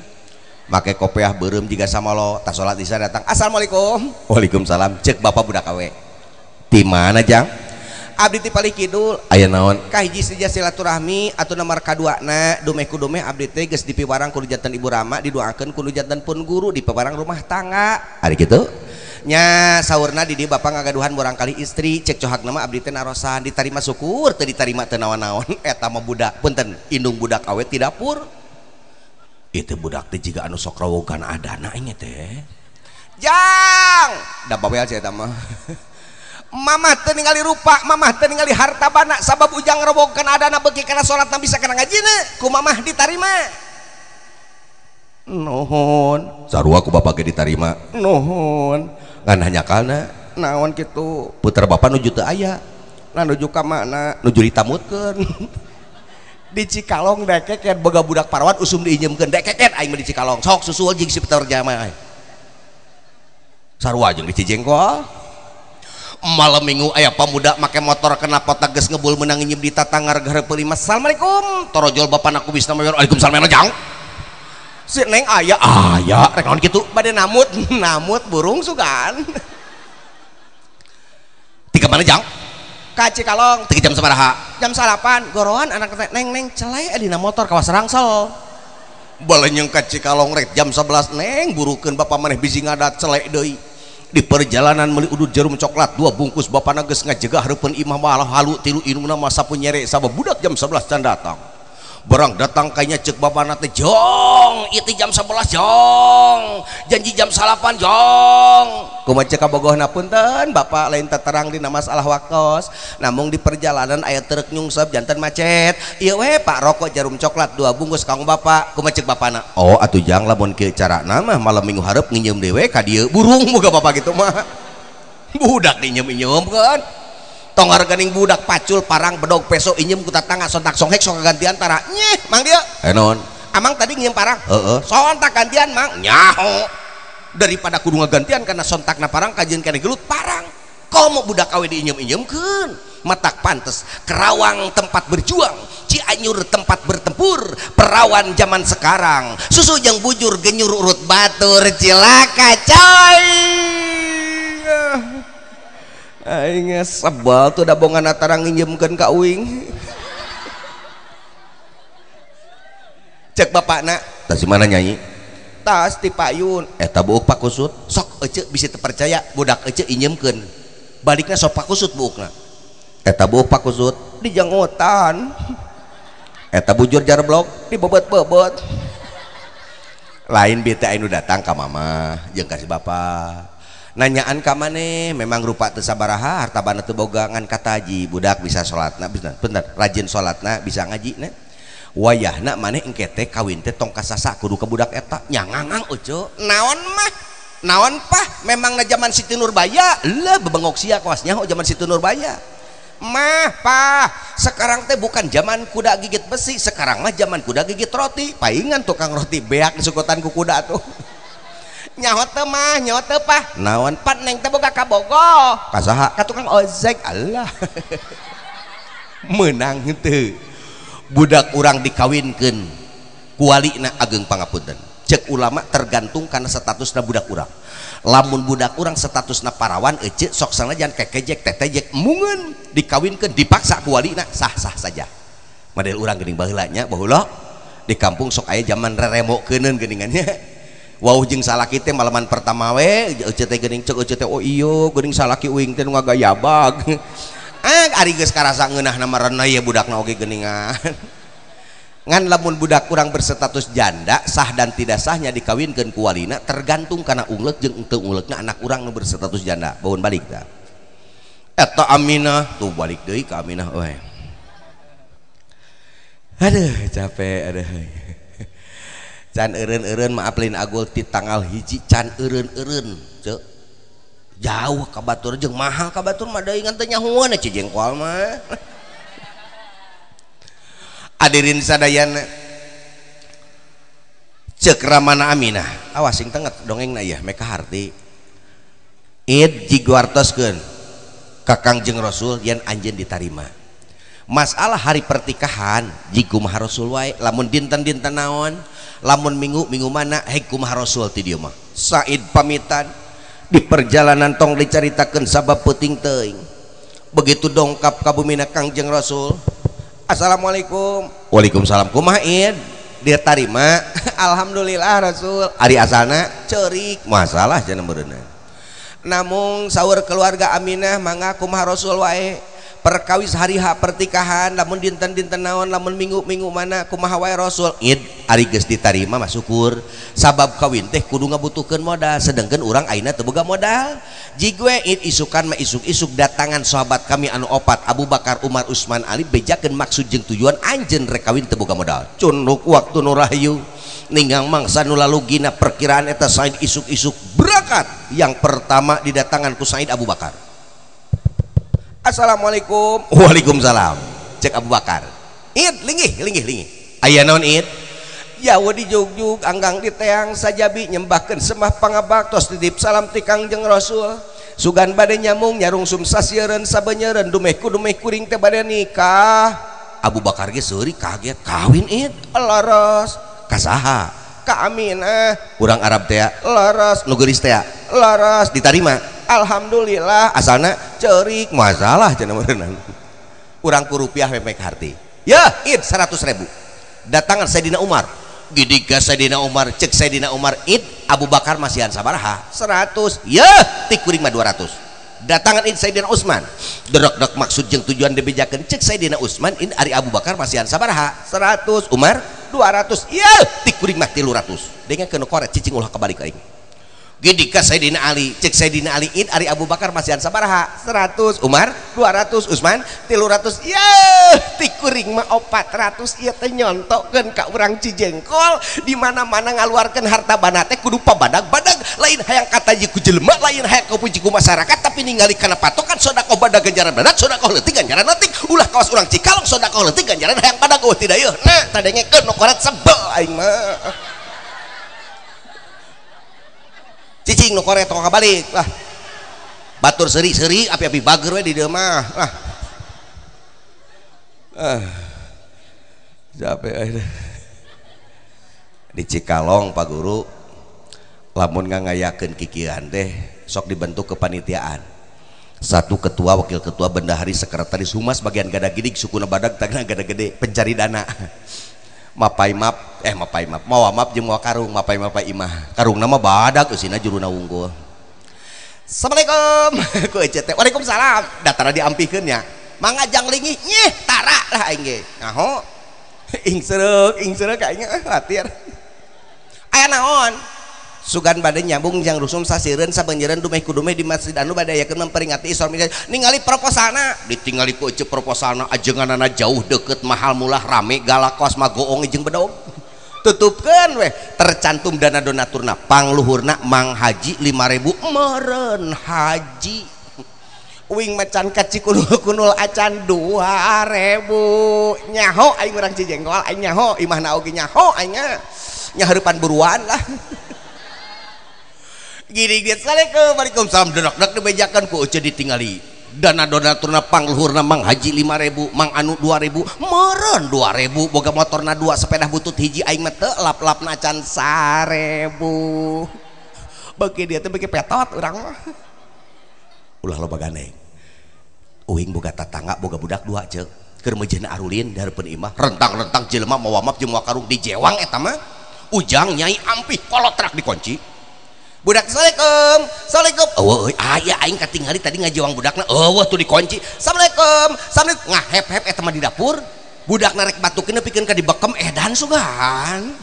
make kopiah beureum jiga samalo tas salat Isya datang assalamualaikum waalaikumsalam cek bapak budak awe di mana jang abdi ti Pali Kidul aya naon kahiji saja silaturahmi atuh nomor kaduana dumeh ku dumeh abdi teh geus dipiwarang ku janten Ibu Rama didoakeun ku janten pun guru di piwarang rumah tangga ari kitu nya saurna di dieu bapak ngagaduhan borang kali istri cek cohak nama abdi teh narosan ditarima syukur teu ditarima teu naon-naon eta mah budak punten indung budak awet di dapur itu budak teh jiga anu sok rawogan adana nya teh jang da bawel sia eta mah mamah teu ningali rupa mamah teu ningali harta bana sabab ujang rawogan adana beuki kana salatna bisa kana ngajina ku mamah ditarima nuhun sarua ku bapak ge ditarima nuhun ngan hanya kana naon kitu puter bapak nuju teu aya nah nuju ka mana nuju ditamutkeun di Cikalong dekeket boga budak parawan usum diinjemkeun dekeket aing mah di Cikalong sok susul jeung si Peter Jama sarua jeung di Cijengkol malam minggu aya pamuda make motor kena pota geus ngebul meunang nyium di tatanggar gareupeul lima assalamualaikum torojol bapana ku bisna mayor waalaikumsalam jang si neng aya rek naon kitu bade namut namut burung sugan tiga mana jang ka Cikalong tiga jam sabaraha jam 8 goroan anak neng celai dina motor kawas Rangsel bale nyeng ka Cikalong rek jam 11 neng burukeun bapak maneh bisi ngadat celai deui di perjalanan meuli udud jarum coklat 2 bungkus bapana geus ngajegah hareupeun imah malah halu tilu indungna mah sapu nyere sabab budak jam 11 can datang barang datang kayaknya cek bapana teh jong itu jam 11 jong janji jam 8 jong kumaha cek kabogohna punten bapak lain terang dina masalah waktos namung di perjalanan aya truk nyungsep janten macet ieu we pak rokok jarum coklat 2 bungkus kanggo bapak kumaha cek bapana oh atuh jang lamun kieu carana mah malam minggu hareup nginjem dewe ka dieu burung boga bapak gitu mah budak dinjem-injem kan tong harganing budak pacul parang bedog peso injem ku tatangga sontak songhek sok gantian tara nyeh mang dia non amang tadi nginjem parang heeh sontak gantian mang nyaho daripada kudu ngagantian karena sontakna parang kajian kene gelut parang komo budak awe diinjem-injemkeun matak pantes Kerawang tempat berjuang Cianjur tempat bertempur perawan zaman sekarang susu yang bujur genyur urut batur cilaka coy aing sebal tuh da bongana tarang nginjemkeun ka uing cek bapakna tah si mana nyanyi tas ti payun eta buuk Pak Kusut sok ece bisa terpercaya budak ece inyemkeun baliknya sok Pak Kusut buukna eta buuk Pak Kusut di janggotan eta bujur jarblok di bebet-bebet lain bete anu datang ka mama jeung ka si bapa nanyaan ka maneh memang rupa teu sabaraha hartabana teu boga ngan kataji budak bisa salatna bener rajin salatna bisa ngajina wayahna maneh engke teh kawin teh tong kasasa kudu ka budak eta nyangangang ucu naon pah memang na zaman Siti Nurbaya leuh bebengok sia kaosnya zaman Siti Nurbaya mah pah sekarang teh bukan zaman kuda gigit besi sekarang mah zaman kuda gigit roti paingan tukang roti beak disukutan ku kuda tuh nyaho teh mah nyaho teh pah naon pat neng teh boga kabogo kasaha ka tukang ojek Allah menang henteu budak urang dikawinkeun kualina ageng pangapunten cek ulama tergantung karena statusna budak urang lamun budak urang statusna parawan ece sok sanajan kekejek tetejek mungun dikawinkeun dipaksa kualina sah-sah saja model urang geuning baheula nya baheula di kampung sok aya zaman reremokeunun geuningannya wauh jeung salaki teh malaman pertama we ece teh geuning cek ece teh oh iyo geuning salaki uing teh nu ngagayabag ari geus karasa ngeunahna marana ya budakna oge geuningan ngan lamun budak kurang berstatus janda sah dan tidak sahnya dikawinkeun ku walina tergantung kana ungleuk jeung teu ungleukna anak urang nu berstatus janda baun balik dah eta Aminah tuh balik deui ka Aminah we aduh capek aduh can eureun-eureun maaf lain agul ti tanggal 1 can eureun-eureun ceuk jauh ka batur jeung mahal ka batur mah deui ngan teu nyahoan Cijengkol mah hadirin sadayana cek ramana Aminah awas sing tenget dongengna ya meka harti id jiguartoskeun kakang jeung Rasul yen anjeun ditarima masalah hari pertikahan jikumaha Rasul wae lamun dinten-dinten naon lamun minggu mana kumaha Rasul ti dieu mah Said pamitan di perjalanan tong dicaritakeun sabab peuting teuing begitu dongkap ka bumina Kangjeng Rasul Assalamualaikum Waalaikumsalam kumaha id dia tarima Alhamdulillah Rasul ari asalna ceurik masalah cenah meureunna namun saur keluarga Aminah mangga kumaha Rasul wae perkawis hari H pertikahan lamun dinten-dinten naon lamun minggu mana kumaha wae Rasul id ari geus ditarima mah syukur sabab kawin teh kudu ngabutuhkeun modal sedengkeun urang ayeuna teu boga modal jigwe id isukan mah isuk-isuk datangan sahabat kami anu opat Abu Bakar Umar Utsman Ali bejakeun maksud jeung tujuan anjeun rek kawin teu boga modal cunduk waktu nu rahayu ninggang mangsa nu lalugina perkiraan eta Said isuk-isuk berangkat yang pertama didatangan ku Said Abu Bakar Assalamualaikum Waalaikumsalam cek Abu Bakar id linggih aya naon id Jawa di jugjug anggang di teang sajabi nyembahkeun semah pangabaktos titip salam ti Kangjeng Rasul sugan bade nyamung nyarung sumsasieun sabenyeureun dumeh kuring teh bade nikah Abu Bakar ge seuri kaget kawin id laras kasaha ka Aminah urang Arab teh laras nu geulis teh laras ditarima Alhamdulillah asalna ceurik masalah cenah meureunna urang ku rupiah mepek harti ya id 100.000 datangan Sayyidina Umar gidika Sayyidina Umar cek Sayyidina Umar id Abu Bakar masihan sabaraha 100 ya ti kuring mah 200 datangan id Sayyidina Utsman derek-derek maksud jeung tujuan dibejakeun cek Sayyidina Utsman id ari Abu Bakar masihan sabaraha 100 Umar 200 ya ti kuring mah 300 dengekeun koret cicing ulah kabalik aing gidika Sayyidina Ali cek Sayyidina Ali id ari Abu Bakar masihan sabaraha 100 Umar 200 Utsman 300 ya ti kuring mah 400 ieu teh nyontokeun ka urang Cijengkol di mana-mana ngaluarkeun harta bana teh kudu pabadag-badag lain hayang kataji ku jelema lain hayang kapuji ku masyarakat tapi ningali kana patokan sedekah badag ganjaran badag sedekah leutik ganjaran leutik ulah kaos urang Cikalong sedekah leutik ganjaran hayang badag eueuh ti dayeuh nah tadengekeun nu koret sebel aing mah cicing nu koret tong kabalik lah batur seri-seri api-api bager we di dieu mah capek aja di Cikalong Pak Guru lamun ngayakeun kikian teh sok dibentuk kepanitiaan satu ketua wakil ketua bendahari sekretaris humas bagian gada gidig sukuna badag tagna gada gede pencari dana mapai map mawa map jeung mawa karung mapai imah karung nama badag eusina juruna unggul. Assalamualaikum ku ece teh waalaikumsalam datara diampikeun nya mangajang lingih nyeh tara lah aing ge ngaho ing sereuk aing hatir aya naon sugan bade nyambung jang rusum sasireun sabanjeureun dumeh ku dumeh di masjid anu badayakeun memperingati Isra Mi'raj ningali proposalna ditingali ku ece proposalna ajenganana jauh deket mahal mulah rame galakos magoong jeung bedog tutupkeun weh tercantum dana donaturna pangluhurna Mang Haji 5.000 meureun haji uing macan kaci kunul acan 2.000 nyaho aing urang Cijenggol aing nyaho imahna oge nyaho aing nya hareupan buruan lah gini dia Waalaikumsalam denak-denak dibejakan ku ece ditingali dana donaturna pangluhurna Mang Haji 5.000 Mang Anu 2.000 meureun 2.000 boga motorna 2 sepeda butut hiji aing mah teu lap-lapna can 1.000 beuki dia teh beuki petot urang mah ulah loba gandeng uing boga tatangga boga budak 2 ceuk keur meujeuhna arulin dihareupeun imah rentang-rentang jelema mawa map jeung mawa karung di jewang eta mah ujang nyai ampih kolotrak dikunci budak Assalamualaikum eueuh aya aing katingali tadi ngajewang budakna eueuh tuh dikunci Assalamualaikum ngahep-hep eta mah di dapur budakna rek batukeun pikeun ka dibekem edan sugan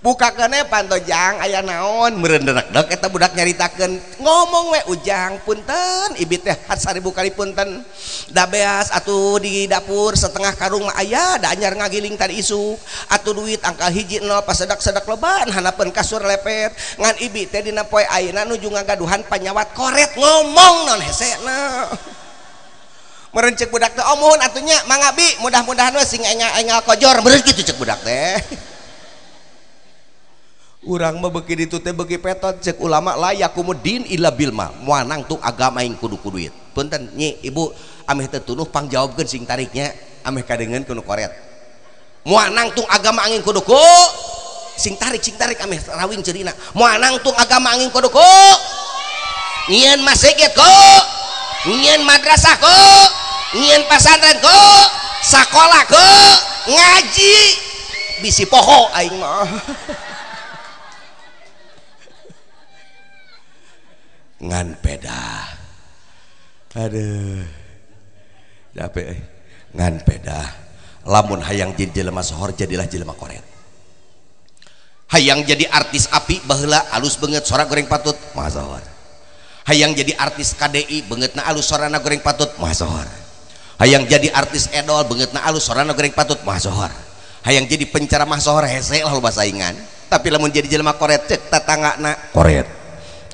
buka kene pantojang aya naon meureun deuk eta budak nyaritakeun ngomong we ujang punten ibi teh 1000 kali punten da beas atuh di dapur setengah karung mah aya da anyar ngagiling tadi isuk atuh duit angka hiji 0 pasedak-sedak leban hanapeun kasur lepet ngan ibi teh dina poe ayeuna nuju ngagaduhan panyawat koret ngomong non hesena meureun ceuk budak teh omohun atuh nya mangga bi mudah-mudahan we sing engal kojor meureun kitu ceuk budak teh urang mah beuki ditu teh beuki petot cek ulama layakumuddin illa bilma moal nangtung agama aing kudu duit punten nyi ibu ameh teu tunuh pangjawabkeun sing tariknya ameh kadengeun kudu koret moal nangtung agama aing kudu ku sing tarik ameh rawing ceurina moal nangtung agama aing kudu ku nyieun masjid ku nyieun madrasah ku nyieun pasantren ku sakola ku ngaji bisi poho aing mah ngan peda aduh capek ngan peda lamun hayang jadi jelema sohor jadilah jelema koret hayang jadi artis api baheula alus beungeut sora goreng patut moal sohor hayang jadi artis KDI beungeutna alus sorana goreng patut moal sohor hayang jadi artis edol beungeutna alus sorana goreng patut moal sohor hayang jadi penceramah sohor hese lah loba saingan tapi lamun jadi jelema koret cek tetanggana koret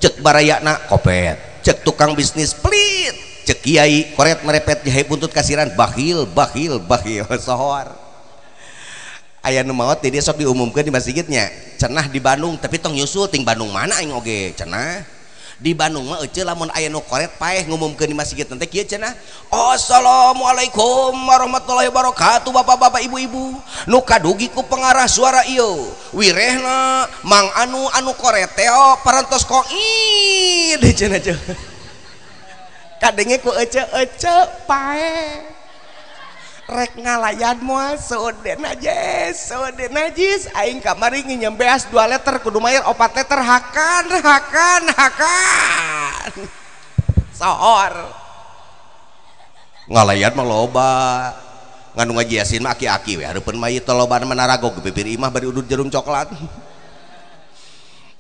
cek barayana kopet cek tukang bisnis pelit cek kiai koret merepet jahe buntut kasiran bakhil sohor aya nu maot dia sok diumumkeun di masjidnya cenah di Bandung tapi tong nyusul ting Bandung mana aing oge cenah di Bandung mah euceul lamun aya nu koret paeh ngumumkeun di masjid teh kieu cenah Assalamualaikum warahmatullahi wabarakatuh bapak-bapak ibu-ibu nu kadugi ku pengarah suara ieu wirehna Mang anu koret teh parantos koid cenah kadenge ku ece paeh rek ngalayan moal sode najis aing kamari nyembeas 2 liter kudu mayar 4 liter hakan sohor ngalayan mah loba nganu ngaji yasin mah aki-aki we hareupeun mayit lobana menarago ke bibir imah bari udud jarum coklat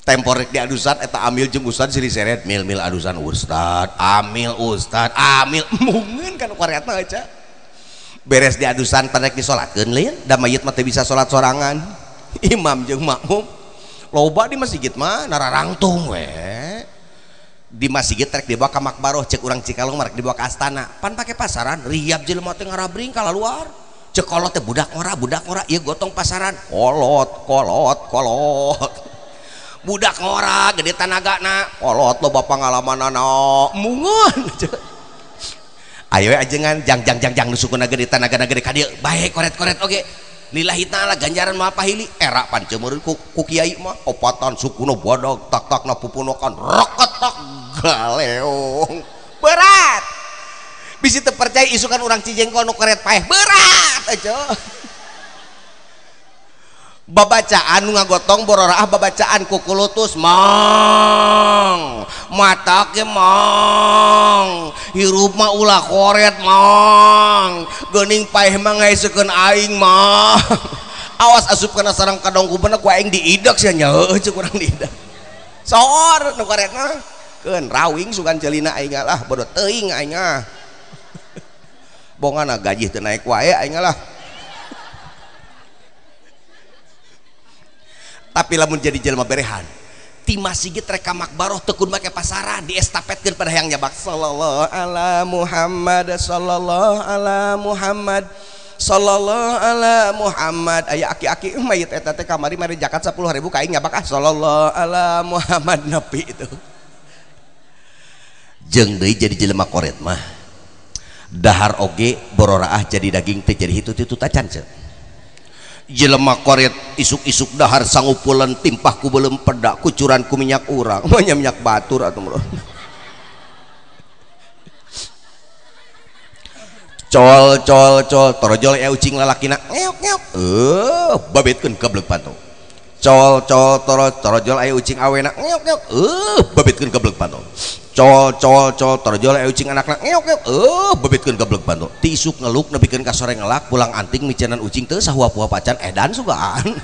tempor rek diadusan eta amil jeung ustad siri seret mil adusan ustad amil mungeun kan koreatna aja beres diadusan pendek disolatkeun lain da mayit mah teh bisa salat sorangan imam jeung makmum loba di masjid mah nararangtung we di masjid rek dibawa ka makbaroh cek urang Cikalong rek dibawa ka astana pan pake pasaran riap jelema teh ngarabring ka luar cek kolot teh budak ngora ieu gotong pasaran kolot budak ngora gede tanagana kolot loba pangalamanana mungun ayo ajengan jang nusukuna gede tanaga gede ka dieu bae koret oge lillahi ta'ala ganjaran mah pahili era panceumeurun ku kiai mah opatan sukuna bodog tak-takna pupunokan rokotok galeong berat bisi teu percaya isukan urang Cijengkol nu koret paeh berat aja babacaan ngagotong bororaah babacaan kukulutus mang mata ke mang hirup mah ulah koret mang geuning paeh mah ngaiseukeun aing mah awas asup kana sareng kadongku bener ku aing diidek sia nya heuh ceuk urang diidek soor nu koret mah keun rawing sugan celina aing lah bodo teuing aing ah bongana gaji teu naik wae aing lah. Tapi lamun jadi jelema berehan ti masjid reka makbaroh tekun make pasaran di estafetkeun pada hayang nyabak sallallahu ala Muhammad sallallahu ala Muhammad sallallahu ala Muhammad aya aki-aki mayit eta teh kamari mari zakat 10.000 ka aing nyabak sallallahu ala Muhammad nepi itu jeung deui jadi jelema koret mah dahar oge bororaah jadi daging teh jadi hitu-hitu tacan ce jelema koret isuk-isuk dahar sangupulan timpah ku beuleum pedak kucuran ku minyak urang manya minyak batur atuh bro col torojol ucing lalakina ngeok ngeok babitkeun keblek pantau col torojol aya ucing awena ngeok ngeok babitkeun keblek pantau col torojol aya ucing anakna ngeok ngeok babitkeun keblek pantau ti isuk ngeluk nepikeun ka sore ngelak pulang anting micenan ucing teu sahuap-huap pacan edan sugaan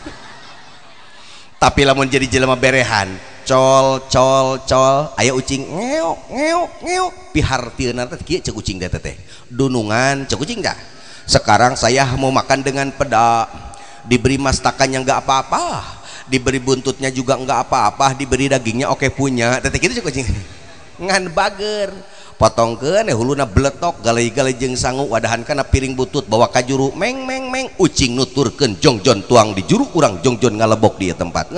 tapi lamun jadi jelema berehan col aya ucing ngeok ngeok ngeok pihar tieuna teh kieu ceuk ucing teh dunungan cek kucing dah. Sekarang saya mau makan dengan peda, diberi mastakannya nggak apa-apa, diberi buntutnya juga nggak apa-apa, diberi dagingnya oke punya. Tetek itu cek kucing ngan bager potongkeun huluna bletok galai-galai jeung sangu wadahan kana piring butut bawa ka juru meng ucing nuturkeun jongjon tuang di juru urang jongjon ngalebok di tempat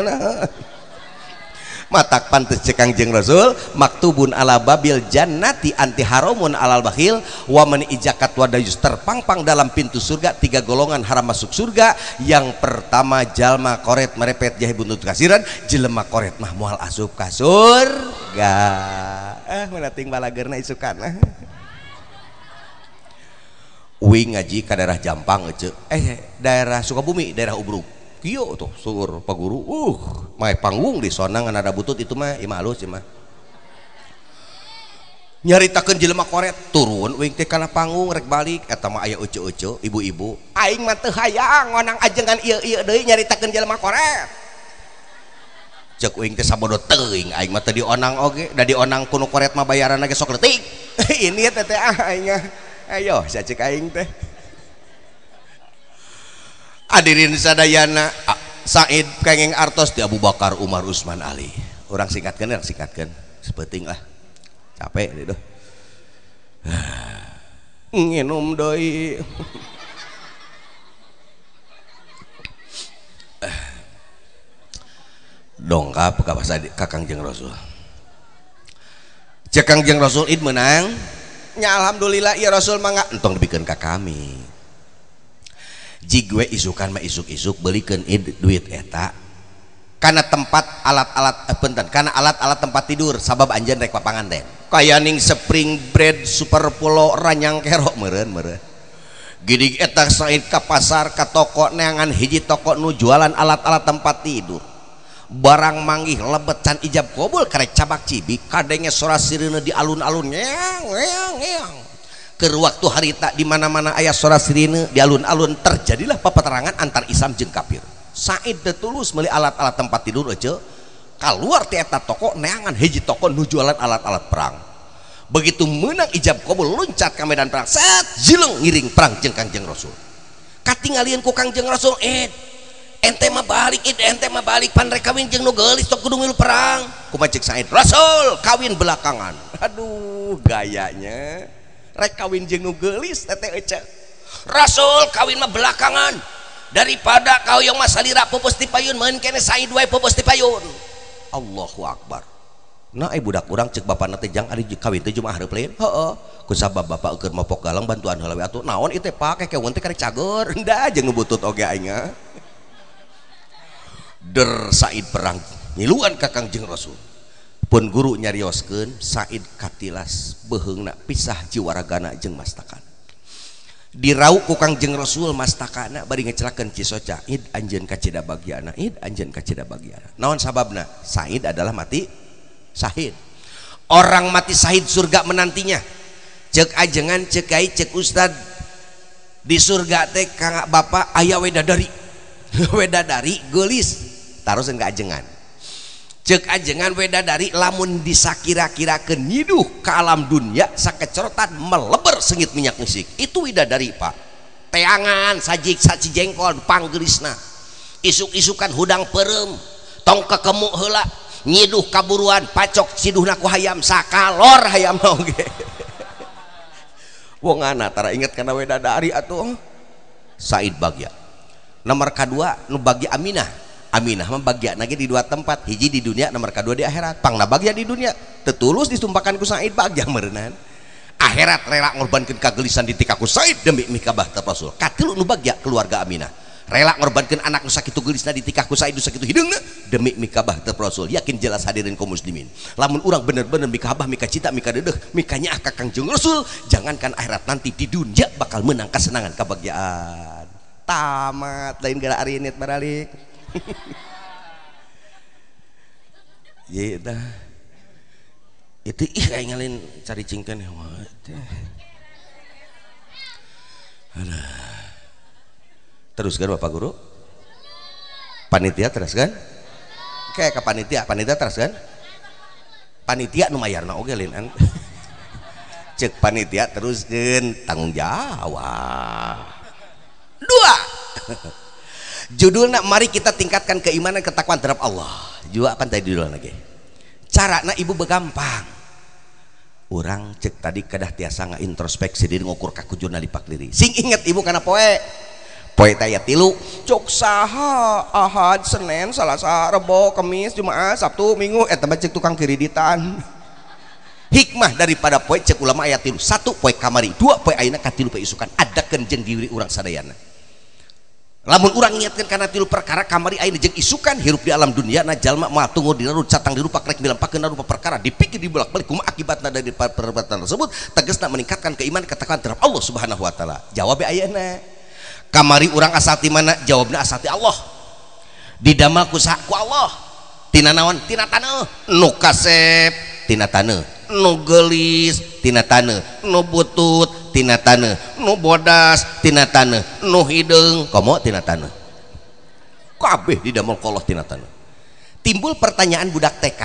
matak pantes cek Kangjeng Rasul maktubun ala babil jannati anti haramun alal bakhil wa man ijakat wadayus terpangpang dalam pintu surga 3 golongan haram masuk surga. Yang pertama jalma koret merepet jahe buntut kasiran jelema koret mah moal asup ka surga meunating balageurna isukan uing ngaji ka daerah Jampang ece daerah Sukabumi daerah Ubruk kieu tuh sur paguru mae panggung di sona ngan ada butut itu mah ieu mah halus ieu mah nyaritakeun jelema koret turun uing teh kana panggung rek balik eta mah aya euceu-euceu ibu-ibu aing mah teu hayang ngonang ajengan ieu deui nyaritakeun jelema koret cek uing teh sabodo teuing aing mah teu dionang oge da dionang kuno koret mah bayaran ge sok leutik ini teh aing ayo sacek aing teh hadirin sadayana Said kenging artos di Abu Bakar Umar Usman Ali orang singkatkan sepenting lah capek deh doh nginum doi dongkap ka Kangjeng Rasul cek Kangjeng Rasul id menang nya alhamdulillah ya Rasul mangga entong dibikeun ka kami jigwe isukan mah isuk-isuk belikeun duit eta kana tempat alat-alat punten kana alat-alat tempat tidur sabab anjeun rek papangan teh kaya ning spring bread super pulo ranyang kero meureun gidig eta Said ka pasar ka toko neangan hiji toko nu jualan alat-alat tempat tidur barang manggih lebet can ijab kabul karek cabak cibik kadenge sora sirina di alun-alun ngeang ke waktu harita di mana-mana ayat sora sirine di alun-alun terjadilah peperangan antar Islam jeung kafir. Said teh tulus meuli alat-alat tempat tidur aja keluar ti eta toko neangan hiji toko nu jualan alat-alat perang. Begitu menang ijab kabul loncat ka medan perang set jileng ngiring perang jeung Kangjeng Rasul. Katingalieun ku Kangjeng Rasul ente mah balik pan rek kawin jeung nu geulis tok kudu milu perang. Kumaha cek Said Rasul kawin belakangan. Aduh gayanya rek kawin jeung nu geulis teteh ece Rasul kawin mah belakangan daripada kau yang mah salira pupus ti payun meun kene Said wae pupus ti payun. Allahu Akbar. Nah budak urang cek bapana teh jang ari kawin teh jumaah hareup lain heuh kusabab bapak keur mopok galang bantuan heula we atuh naon ieu teh pake keun teh karek cager henteu jeung nu butut oge aing der Said perang nyiluan ka Kangjeng Rasul pun guru nyarioskeun Said katilas beheungna pisah jiwaragana jeung mastakan dirau ku Kangjeng Rasul mastakana bari ngecelakeun Cisoca, id anjeun kacida bagiana, id anjeun kacida bagiana. Naon sababna? Said adalah mati syahid. Orang mati syahid surga menantinya. Cek ajengan, cek ai, cek ustad, di surga teh kang bapak aya wedadari. Wedadari geulis tarusan ka ajengan. Cek ajengan wedadari lamun disakira-kirakeun nyiduh ka alam dunya sakecorotan meleber sengit minyak musik. Itu widadari Pak. Teangan sajik saci jengkol panggeulisna. Isuk-isukan hudang perem, tong kekemu heula, nyiduh kaburuan pacok siduhna ku hayam sakalor hayam oge. Wongana tara inget kana wedadari atuh. Said Bagja. Nomor kedua nu Bagja Aminah. Aminah mah bagia lagi di dua tempat, hiji di dunia, nomor kedua di akhirat. Pangna bagia di dunia tetulus ditumpakan ku Said Bagja meureunan. Akhirat rela ngorbankeun kagelisan ditika ku Said demi mikabah teh Rasul. Katilu nu bagia keluarga Aminah. Rela ngorbankeun anak nu sakitu geulisna ditika ku Said nu sakitu hideungna demi mikabah teh Rasul. Yakin jelas hadirin kaum muslimin. Lamun urang bener-bener mikabah, mika cita, mika deudeuh, mika nyaah ka Kangjeng Rasul, jangankan akhirat nanti di dunia bakal menang kesenangan kebahagiaan. Tamat lain gara ari net baralik. Ya itu kayak ngalin cari cingkan ya teruskan Bapak Guru panitia teruskan kayak ke panitia teruskan panitia nu mayarna oge lin cek panitia teruskan tanggung jawab dua. Judulnya mari kita tingkatkan keimanan ketakwaan terhadap Allah. Juga akan tadi dulu lagi. Carana ibu begampang. Orang cek tadi kedah tiasa introspeksi diri ngukur kakujurna lipak diri. Sing inget ibu karena poe. Poe taya tilu. Cok saha Ahad, Senin, Selasa, Rebo, Kamis, Jumaat, Sabtu, Minggu. Eta cek tukang kiriditan. Hikmah daripada poe cek ulama ayat tilu. Satu poe kamari, dua poe ayeuna katilu poe isukan. Ada kenjeng diri orang sadayana. Lamun urang ngiatkeun kana tilu perkara kamari ayeuna jeung isukan hirup di alam dunia na jalma moal tunggu di larut catang di rupa krek milampakeun rupa perkara dipikir dibolak-balik kumaha akibatna dari perbuatan tersebut tegasna meningkatkan keimanan ketakwaan terhadap Allah Subhanahu wa taala. Jawab ayeuna kamari urang asal ti mana? Jawabna asal ti Allah. Didamel ku Allah. Tina naon? Tina taneuh. Nu kasep tina taneuh, nu geulis tina taneuh, nu butut tina taneuh, nu bodas tina taneuh, nu hideung komo tina taneuh. Kabeh didamel ku Allah tina taneuh. Timbul pertanyaan budak TK,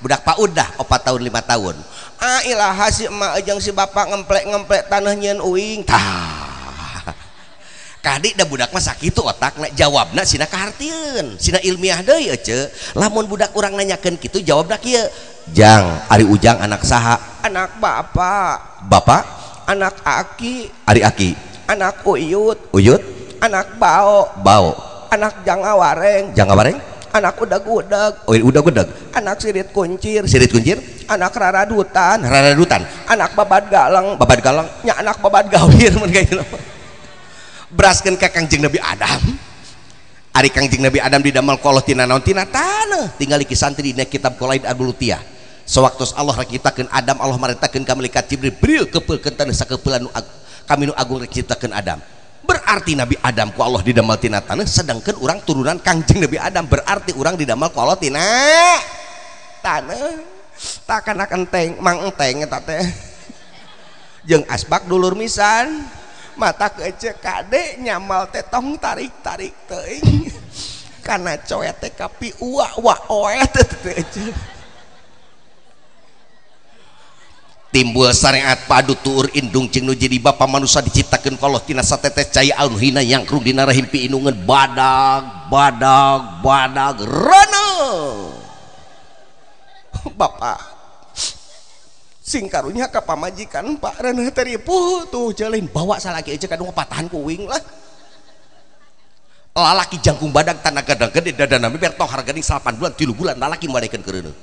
budak PAUD dah 4 tahun 5 tahun. Ah ilaha si emak jeung si bapak ngemplek taneuh nyeun uing. Tah. Kadik da budak mah sakitu otakna jawabna sina kahartieun, sina ilmiah deui ece. Lamun budak urang nanyakeun kitu jawabna kieu. Jang, Ari Ujang anak saha? Anak bapak. Bapak? Anak Aki. Ari Aki. Anak Uyut. Uyut? Anak Bao. Bao. Anak Jangawareng. Jangawareng? Anak udag-udag. Oh, udag-udag. Anak Sirit Kuncir. Sirit Kuncir? Anak Raradutan. Raradutan. Anak Babad Galang. Babad Galang. Nya anak Babad Gawir mun kitu. Beraskeun ka Kangjeng Nabi Adam. Ari Kangjeng Nabi Adam didamel ku Allah tina naon? Tina taneuh. Tinggal ki santri dina kitab Qolaid Abulutiyah. Sewaktu Allah rakitakeun Adam, Allah marentakeun ka malaikat Jibril, "Bril kepeulkeun taneuh sakeupeulana kami nu agung rakitakeun Adam." Berarti Nabi Adam ku Allah didamel tina taneuh, sedangkan urang turunan Kangjeng Nabi Adam, berarti urang didamel ku Allah tina taneuh. Takana enteng, mang enteng eta teh. Jeung asbak dulur misan. Mata kece kade nyamal teh tong tarik-tarik teuing. Kana coet teh kapi wa oet teh. Timbul syariat padu tuur indung jeung nu jadi bapa manusia diciptakeun ku Allah tina satetes cahaya alhina yang krung dina rahim pi inungeun badag rana. Bapak sing karunya ka pamajikan Pak Reneh teripu tuh jalin bawa salaki aja kadung patahan kuing lah. Lalaki jangkung badag tanah gadang gede dadana biar tong hargana 8 bulan 3 bulan lalaki mbadekeun keureuneung.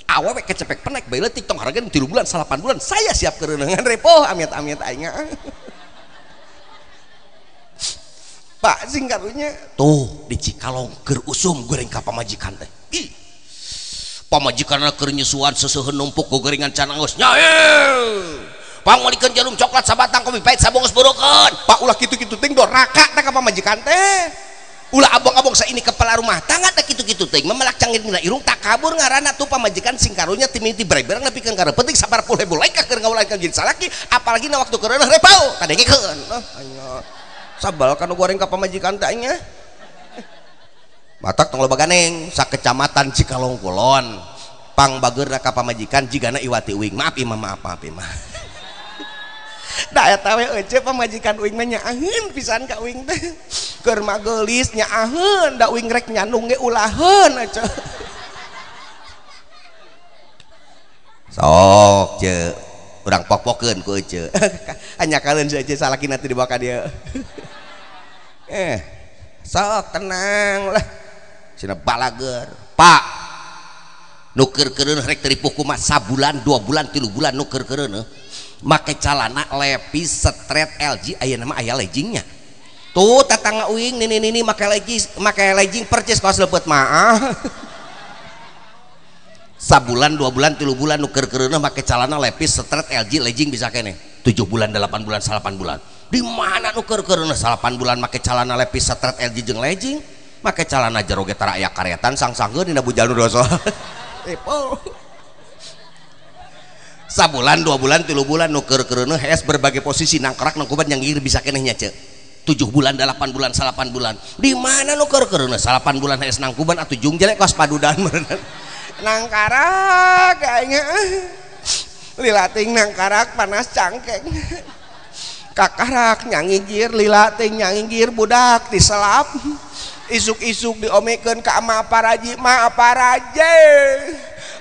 Awewe kecepek penek bae leutik tong hargana 3 bulan 8 bulan saya siap keureuneung ngan repo amit-amit aing. Pak sing karunya tuh di Cikalong keur usum goreng ka pamajikan teh. Ih. Pamajikanna keur nyusuan seuseheun numpuk gorengan canangos. Nyae. pangulikeun jarum coklat sabatang kopi pahit sabungkus burukeun pak ulah kitu-kitu ting doraka teh ka pamajikan teh ulah abong-abong sa ini kepala rumah tangga teh kitu-kitu ting memelak cangin dina irung tak kabur ngaranna tuh pamajikan sing karunya timiti bereberang nepikeun ka penting 40.000 lain ka keur ngawulakeun jadi salaki apalagi na waktu kereuneuh repau kadengekeun sabal kanu goreng ka pamajikan teh nya matak tong loba ganeng sakecamatan Cikalong Kulon pang bageurna ka pamajikan jigana Iwati Uing maaf imah da eta we ece pamajikan uing mah nyaaheun pisan ka uing teh keur magelis nyaaheun da uing rek nyandung ge ulaheun aca sok ce urang pok-pokeun ku ece hanya kaleun si ece salakina teh dibawa ka dieu sok tenang lah cenah balager pak nuker kereuneuh rek teripuh kumaha sabulan 2 bulan 3 bulan nuker kereuneuh make calana lepis straight LG aya nama aya leggingnya tuh tetangga uing nini make legging percis kaos lepet mah sabulan 2 bulan 3 bulan nuker kereuneuh make calana lepis straight LG legging bisa kene 7 bulan 8 bulan 8 bulan di mana nuker kereuneuh 8 bulan make calana lepis straight LG jeung legging make calana jero ge tara aya karetan sang-sanggeun dina bujal nu doso sabulan 2 bulan 3 bulan nuker kereuneuh es berbagai posisi nangkerak nangkuban yang ngir bisa keneh nya ce 7 bulan 8 bulan 8 bulan di mana nuker kereuneuh 8 bulan es nangkuban atuh jung jelek kos padudan meureun nangkarak kayaknya lilating nangkarak panas cangkeng kakarak nyangigir lilating nyangigir budak diselap isuk-isuk diomekeun ka ama paraji ma aparaje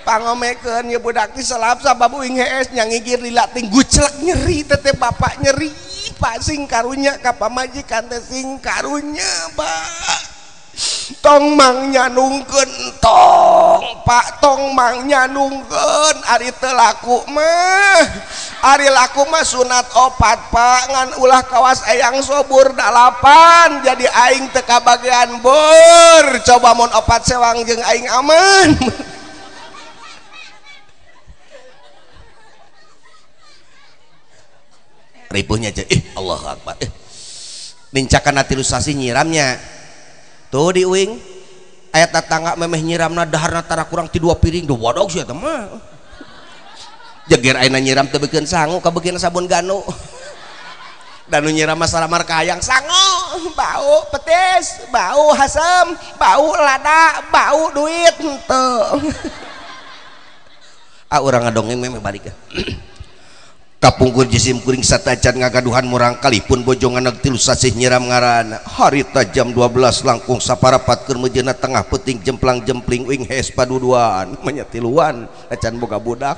pangomekeun ye budak diselap sabab uing hees nyangigir lilating gucelek nyeri teh bapak nyeri pak sing karunya ka pamajikan teh sing karunya pak tong mang nyanungkeun tong pak tong mang nyanungkeun ari teu laku mah sunat 4 pak ngan ulah kawas eyang sobur 8 jadi aing teu kabagean bor coba mun 4 sewang jeung aing aman ripuhnya aja Allahu Akbar nincakan natilusasi nyiramnya tuh di uing ayat tetangga memeh nyiramna daharna tara kurang ti 2 piring do wadog sia teh mah jeger ayeuna nyiram teu beukeun sangu kabeukeun sabun ganu dan nyiram masalah markayang sangu bau petis bau hasem bau lada bau duit henteu urang ngadongeng memeh balik kapungkur jisim kuring satacan ngagaduhan murang kalipun bojongan tilu sasih nyiram ngaran harita jam 12 langkung saparapat keur mejeuna tengah peuting jemplang jempling uing hees paduduan menyatiluan acan boga budak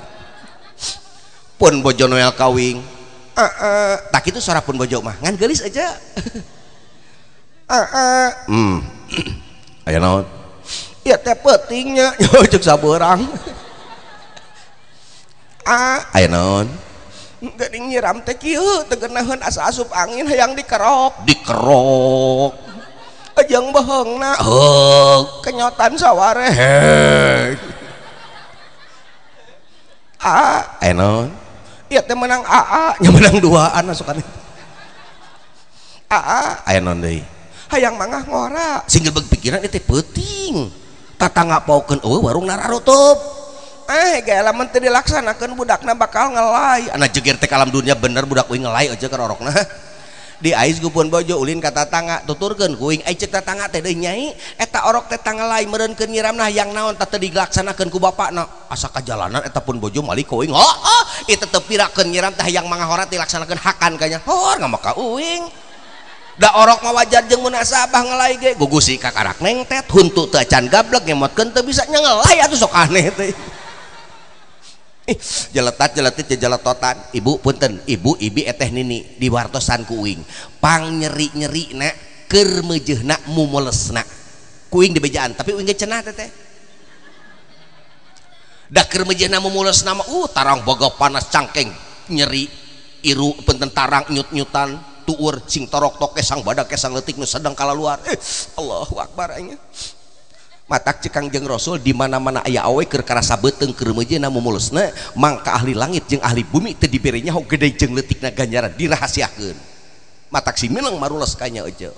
pun bojo noel kawing tak itu suara pun bojo mah ngan geulis aja aya naon ieu teh peutingnya ceuk sabeurang aya naon geuning nyiram teh kieu teu geunaheun asa asup angin hayang dikerok jeung beheungna kenyotan saware aya naon ieu teh menang nya menang 2an asukan aya naon deui hayang mangah ngora singgil beug pikiran ieu teh peuting tatangga paukeun eueuh warung nararutup gaya lamun teu dilaksanakeun budakna bakal ngelai anak jeger teh alam dunia bener budak uing ngelai aja ke rorokna di ais gupun bojo ulin ka tatangga tuturkeun ku uing ai cek tatangga teh deui nyai eta orok teh tangelai meureunkeun nyiramna yang naon teh dilaksanakeun ku bapakna asa kajalanan eta pun bojo malik ku uing ieu teh pirakeun nyiram teh yang mangahora dilaksanakeun hakan kanya hor ngamaka uing da orok mah wajar jeung munasabah ngelai ge gugusi ka karak neng tet huntu teu acan gablek ngemotkeun teu bisa nya ngelai atuh sok aneh teh jeletit jeletotan ibu punten ibu ibi eteh nini diwartosan ku uing pang nyeri na keur meujeuhna mumulesna ku uing dibejaan tapi uing ge cenah teh da keur meujeuhna mumulesna mah tarang boga panas cangkeng nyeri iru punten tarang nyut-nyutan tuur sing torok toke sang badak sang leutik nu sedang kalaluar Allahu Akbar anya matak cekang jeung Rasul di mana-mana aya awe keur karasa beuteung keur meujeuna mumulusna mangka ahli langit jeung ahli bumi teu dibere nyaho gede jeung leutikna ganjaran dirahasiakeun matak si mineng marules ka nya euceuk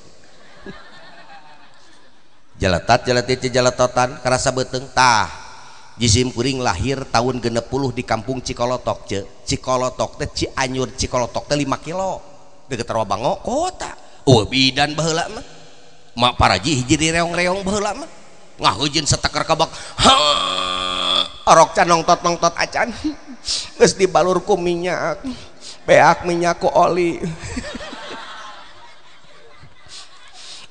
jalatotan karasa beuteung tah jisim kuring lahir tahun 60 di kampung Cikolotok ce Cikolotok teh Cianjur Cikolotok teh 5 kilo deukeut Rawabango kota bidan baheula mah mak paraji hiji di reong-reong baheula mah ngahujeun seteker kabak orok can nongtot acan geus dibalur ku minyak beak minyak ku oli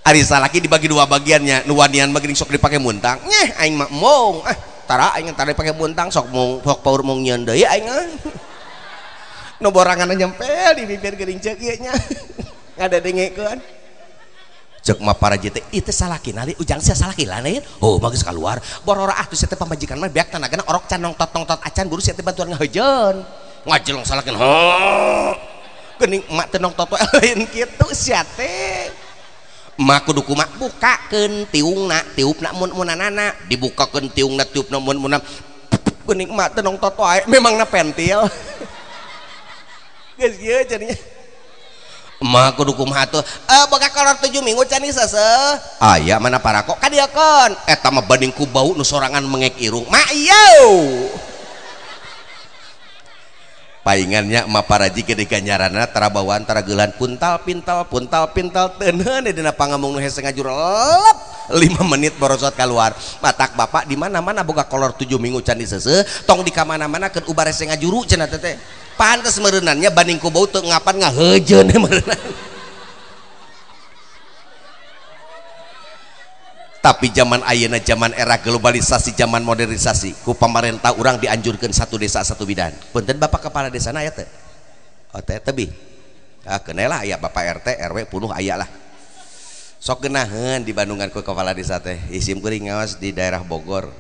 ari salaki dibagi dua bagiannya nu wanian mah geuning sok dipake muntang nyeh aing mah mung tara aing tara dipake muntang sok paur mung nyieun deui aing nu borangan nyempel di bibir geuning ceuk ieu nya ngadadengkeun cek mah para jete itu salaki nari ujang sia salaki lain bagus keluar borora tuh sia teh pamajikan mah beak tanagana orok can nongtot acan guru sia teh bantuan ngaheujeun ngajeleng salakin geuning emak teh nongtot lain kitu sia teh emak kudu kumaha bukakeun tiupna mun-munanana dibukakeun tiupna mun-munana geuning emak teh nongtot wae memangna pentil geus ieu jadinya emak kudu kumaha tuh boga kolor 7 minggu can ieu seuseuh aya mana parako ka dieu keun eta mah banding ku bau nu sorangan mengek irung mak ieu paingannya emak paraji gede ganjaranna tara bawaan tara geulan puntal pintal teuneun dina pangamung nu hese ngajur lep 5 menit borosot keluar matak bapak di mana-mana boga kolor 7 minggu can seuseuh tong di ka mana-mana keun ubar hese ngajuru cenah teh pantes mereunannya banding ku bau teu ngapan ngaheujeun meureunna tapi zaman ayeuna zaman era globalisasi zaman modernisasi ku pamarentah urang dianjurkeun satu desa satu bidan punten bapak kepala desa na aya teu teh tebih kenelah aya bapak RT RW punuh aya lah sok geunaheun di Bandungan ku kepala desa teh isim kuring ngaos di daerah Bogor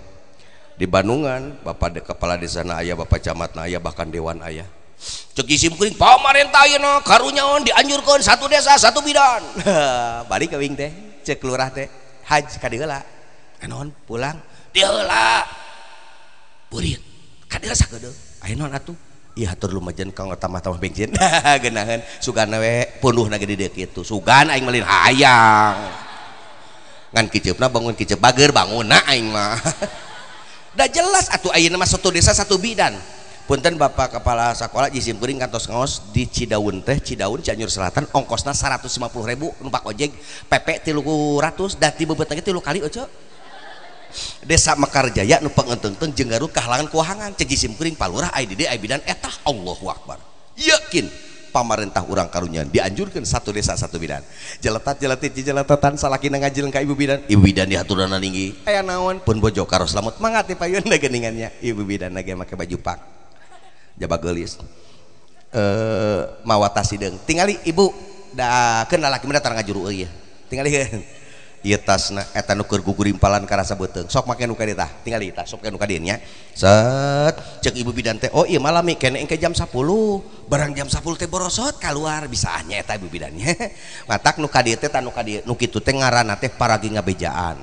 di Bandungan bapak kepala desa na aya bapak camat na aya bahkan dewan aya cek isim kuring pamarentah ayeuna karunyaon dianjurkeun satu desa satu bidan balik ka wing teh cek lurah teh haji ka dieu heula naon pulang dieu heula burit ka dieu sakeudeuh aya naon atuh ieu hatur lumajan kang tamah-tamah bensin geunaheun sugana we punduhna ge di dieu kitu sugan aing melin hayang ngan kiceupna bangun kiceup bager bangunna aing mah da jelas atuh ayeuna mah satu desa satu bidan punten bapak kepala sekolah jisim kuring kantos ngaos di Cidaun teh Cidaun Cianjur Selatan ongkosna 150.000 numpak ojek PP 300 da ti bebeut lagi 3 kali ojo desa Mekarjaya nu pangenteung jeung Garut kahalangan kuahangan cek jisim kuring palurah aya di dieu aya bidan eta Allahu Akbar yakin pamarentah urang karunya dianjurkeun satu desa satu bidan jeletatan salakina ngajileun ka ibu bidan dihaturana ninggi aya naon pun bojo karo selamat mangati payun da geuningannya ibu bidan lagi make baju pak jaba geulis mawa tas hideung tingali ibu da keun lalaki mah datang ngajuru ieu tingalikeun ieu tasna eta nu keur gugurimpalan karasa beuteung sok make nu ka dieu tah tingali tah sok make nu ka dieu nya set cek ibu bidan teh iya malami kene engke jam 10 barang jam 10 teh borosot keluar bisa nya eta ibu bidannya matak nu ka dieu teh tah nu ka dieu nu kitu teh ngaranna teh paragi ngabejaan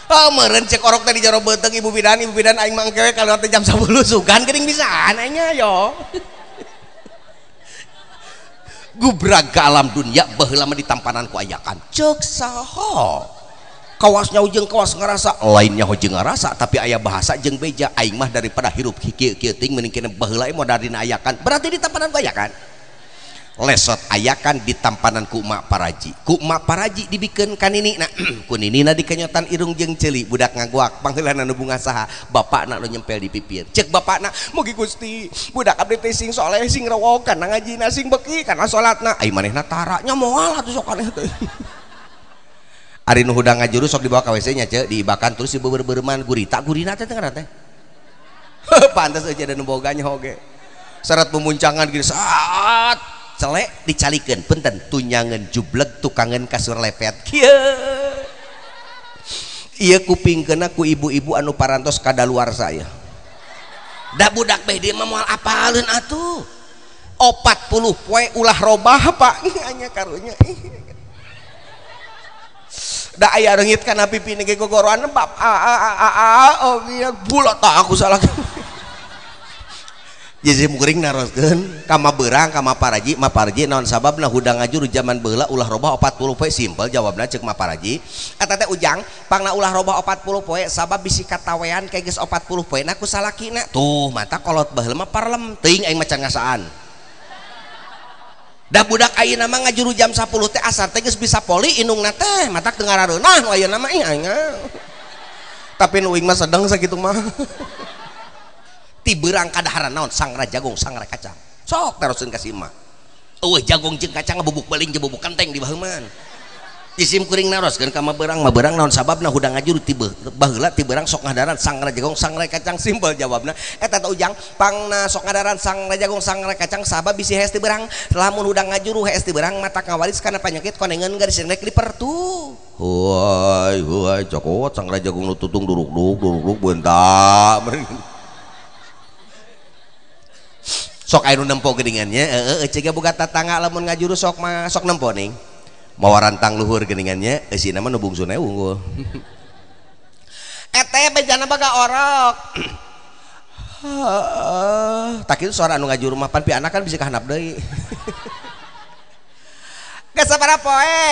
meureun cek orok teh di jero beuteung ibu bidan aing mah engke kalau teh jam 10 sugan geuning bisaan anya yo gubrag ka alam dunia baheula mah ditampanan ku ayakan ceuk saha kawasnya jeung kawas ngarasa lainnya jeung ngarasa tapi aya bahasa jeung beja aing mah daripada hirup kieu ting mending kene baheula mah dina ayakan berarti ditampanan ku ayakan lesot ayakan ditampanan ku mak paraji dibikeun ka ninina ku ninina dikenyotan irung jeung ceuli budak ngaguak pangheulana nu bunga saha bapakna nu nyempel di pipir cek bapakna mugi Gusti budak abdi teh sing saleh sing rewog kana ngajina sing beki kana salatna ai manehna tara nya moal atuh sok aneh teh ari nu hudang ngajuru sok dibawa ka WC nya ceuk diibakan terus dibeueur-beureman gurita teh teh ngaran teh pantes aja da nu boganya oge syarat pemuncangan gini saat celek dicalikeun punten tunyangan jubleg tukangan kasur lepet kieu ieu kupingkeuna ku ibu-ibu anu parantos kadaluarsa ya da budak beh dieu mah moal apaleun atuh 40 poe ulah robah pak anya karunya da aya reungit kana pipi ge gogoroan bab oh iya bulat tak aku salah. Jisim kuring naroskeun ka mabeurang ka maparaji naon sababna hudang ngajuru zaman baheula ulah robah 40 poe simpel jawabna ceuk maparaji eta teh ujang pangna ulah robah 40 poe sabab bisi katawean kayak geus 40 poe na ku salakina tuh mata kolot baheula mah parlem teuing aing macan ngasaan da budak ayeuna mah ngajuru jam 10 teh asar teh geus bisa poli indungna teh matak teu ngarareunah nu ayeuna mah aing tapi nu uing mah sedeng sakitu mah tiberang kadaharan naon sangra jagung sangra kacang sok terusin kasih mah jagung jeung kacang bubuk beling jeung bubuk kenteng di baheuman jisim kuring naroskeun ka mabeurang naon sababna hudang ngajuru baheula tiberang sok ngadaran sangra jagung sangra kacang simpel jawabna eta teh ujang pangna sok ngadaran sangra jagung sangra kacang sabab bisi hees tiberang lamun hudang ngajuru hees tiberang mata kawaris kana panyakit konengeun garis rek dipertu huay cokot sangra jagung nu tutung duruk beunta sok anu nempo geuningannya cega boga tatangga lamun ngajuru sok nempo ning mawa rantang luhur geuningannya eusina mah nu bungsuna unggul eta bejana baga orok tak kitu suara anu ngajuru mah pan pi anak kan bisa kahandap deui geus sabaraha poe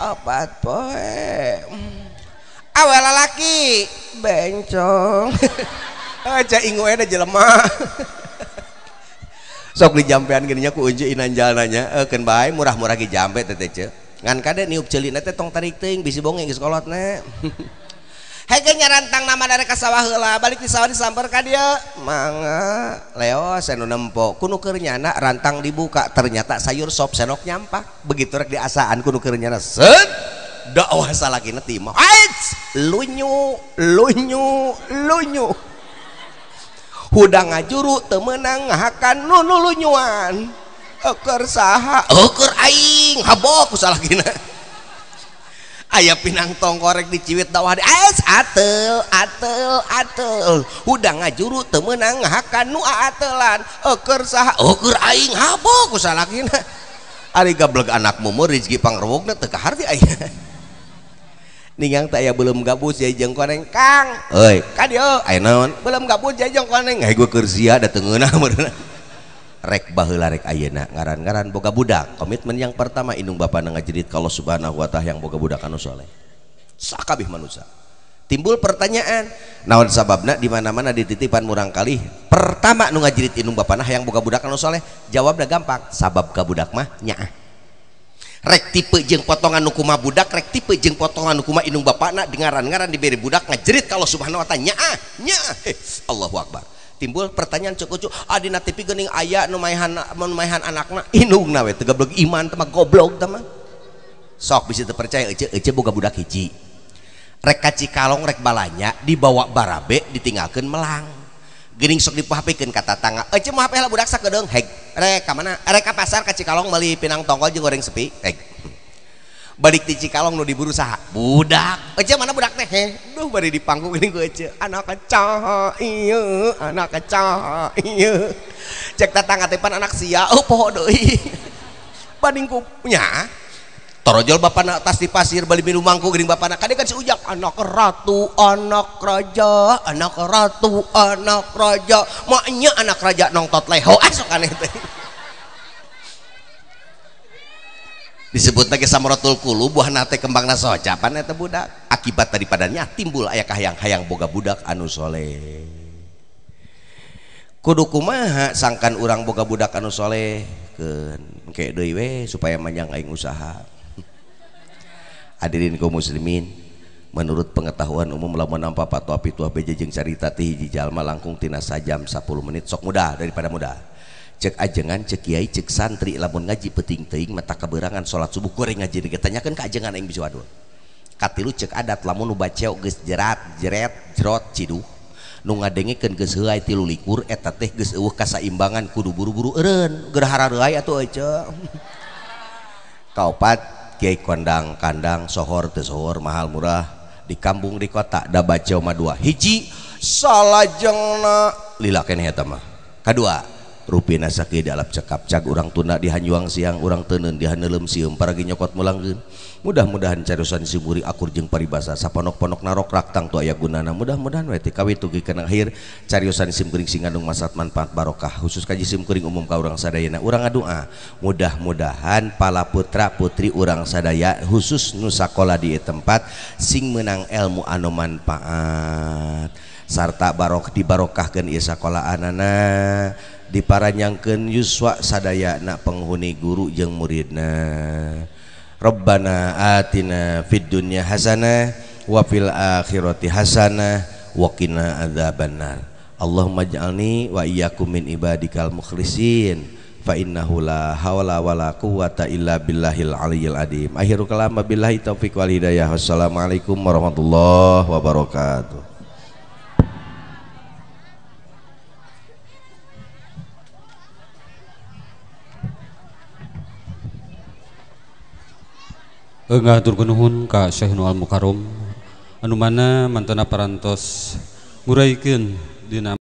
4 poe awe lalaki bencong aja ingu da jelema sok di jampean gininya ku unju inan jalananya keun bae murah-murah ge jampe teh teh ngan kade niup ceulina teh tong tarik teuing bisi bonge geus kolotna hege nyarantang nama dari ka sawah heula balik di sawah disamper ka dieu mangga leos anu nempo kudu keur nyana rantang dibuka ternyata sayur sop senok nyampak begitu rek diasaan kudu keur nyana set dakwah salakina timah lunyu hudang ngajuru teu meunang ngahakan nu lunyuan keur saha keur aing habok ku salakina aya pinang tongkorek diciwit dawah atel hudang ngajuru teu meunang ngahakan nu aatelan keur saha keur aing habok ku salakina ari gablek anakmu meuh rezeki pangrewogna teu kaharti aya ningang tak ya belum gabus ya jeung koneng Kang euy ka dieu aya naon belum gabus ya jeung koneng gue keur sia dateng ngeunah rek baheula rek ayeuna ngaran-ngaran boga budak komitmen yang pertama indung bapana ngajerit ka Allah Subhanahu wa taala yang boga budak anu soleh sakabeh manusia timbul pertanyaan naon sababna di mana-mana dititipan murang kali pertama nu ngajerit indung bapana yang boga budak anu soleh jawabna gampang sabab ka budak mah nyaah rek tipe jeung potongan nu kumaha budak rek tipe jeung potongan nu kumaha indung bapana dengaran-ngaran diberi budak ngajerit kalau Subhanahu wa taala nyaah Allahu akbar timbul pertanyaan cukup adina TV geuning aya nu maehan anakna indungna we teu goblok iman teh mah goblok teh mah sok bisa teu percaya ece boga budak hiji rek ka Cikalong rek balanya dibawa barabe ditinggalkeun melang geuning sok dipahapekeun ka tatangga ece mah hape budak sakedeung heg rek ka mana rek ka pasar ka Cikalong meuli pinang tongkol jeung goreng sepi heg balik di Cikalong nu diburu saha budak ece mana budak teh duh bari di panggung geuning ku ece anak kecah ieu cek tatangga teh pan anak sia poho deui banding ku nya torojol bapana tas di pasir bali minum mangku geuning bapana kade kan si ujang anak ratu anak raja maknya anak raja nongtot leho sok aneh teh disebut lagi samaratul qulub buah nate kembangna socapan eta budak akibat daripadanya timbul aya kahayang-hayang boga budak anu soleh kudu kumaha sangkan urang boga budak anu soleh keun engke deui we supaya manjang aing usaha. Hadirin kaum muslimin, menurut pengetahuan umum lamun nampa fatwa pituah beje jeung carita ti hiji jalma langkung tina sajam 10 menit sok mudah daripada mudah. Cek ajengan, cek kiai, cek santri lamun ngaji penting teuing mata kaberangan salat subuh goreng ngaji ditanyakeun ka ajengan aing bisa wadul. Katilu cek adat lamun nu baceo geus jerot ciduh nu ngadengekeun geus heuai 13 eta teh geus eueuh kasaimbangan kudu buru-buru eureun geura harareuy atuh euy. Kaopat kiai kandang sohor teu sohor mahal murah di kampung di kota da baceo mah dua hiji salajengna lila keneh eta mah kadua rupina sakit alap cekap cak urang tunda di Hanjuang siang urang tenen di Haneulem sieum paragi nyokot mulangkeun. Mudah-mudahan cariusan simuri akur jeung paribasa saponok-ponok narok raktang tu aya gunana. Mudah-mudahan we ti kawitu gikeun akhir cariusan simkuring sing ngandung manfaat barokah khusus kaji simkuring umum ka urang sadayana. Urang ngadoa mudah-mudahan pala putra putri urang sadaya khusus nu sakola di tempat sing meunang ilmu anu manfaat sarta dibarokahkeun ieu sakolaanana diparanyangkeun yuswa sadayana penghuni guru jeung muridna. Rabbana atina fid dunya hasanah wa fil akhirati hasanah wa qina adzabannar. Allahumma ij'alni wa iyyakum min ibadikal mukhlisin fa innahu la haula wala quwwata illa billahil aliyyil azim. Akhiru kalam billahi taufiq wal hidayah. Wassalamualaikum warahmatullahi wabarakatuh. Ngaturkeun nuhun ka Syekh Al Mukarrom anu mana mantena parantos nguraykeun dina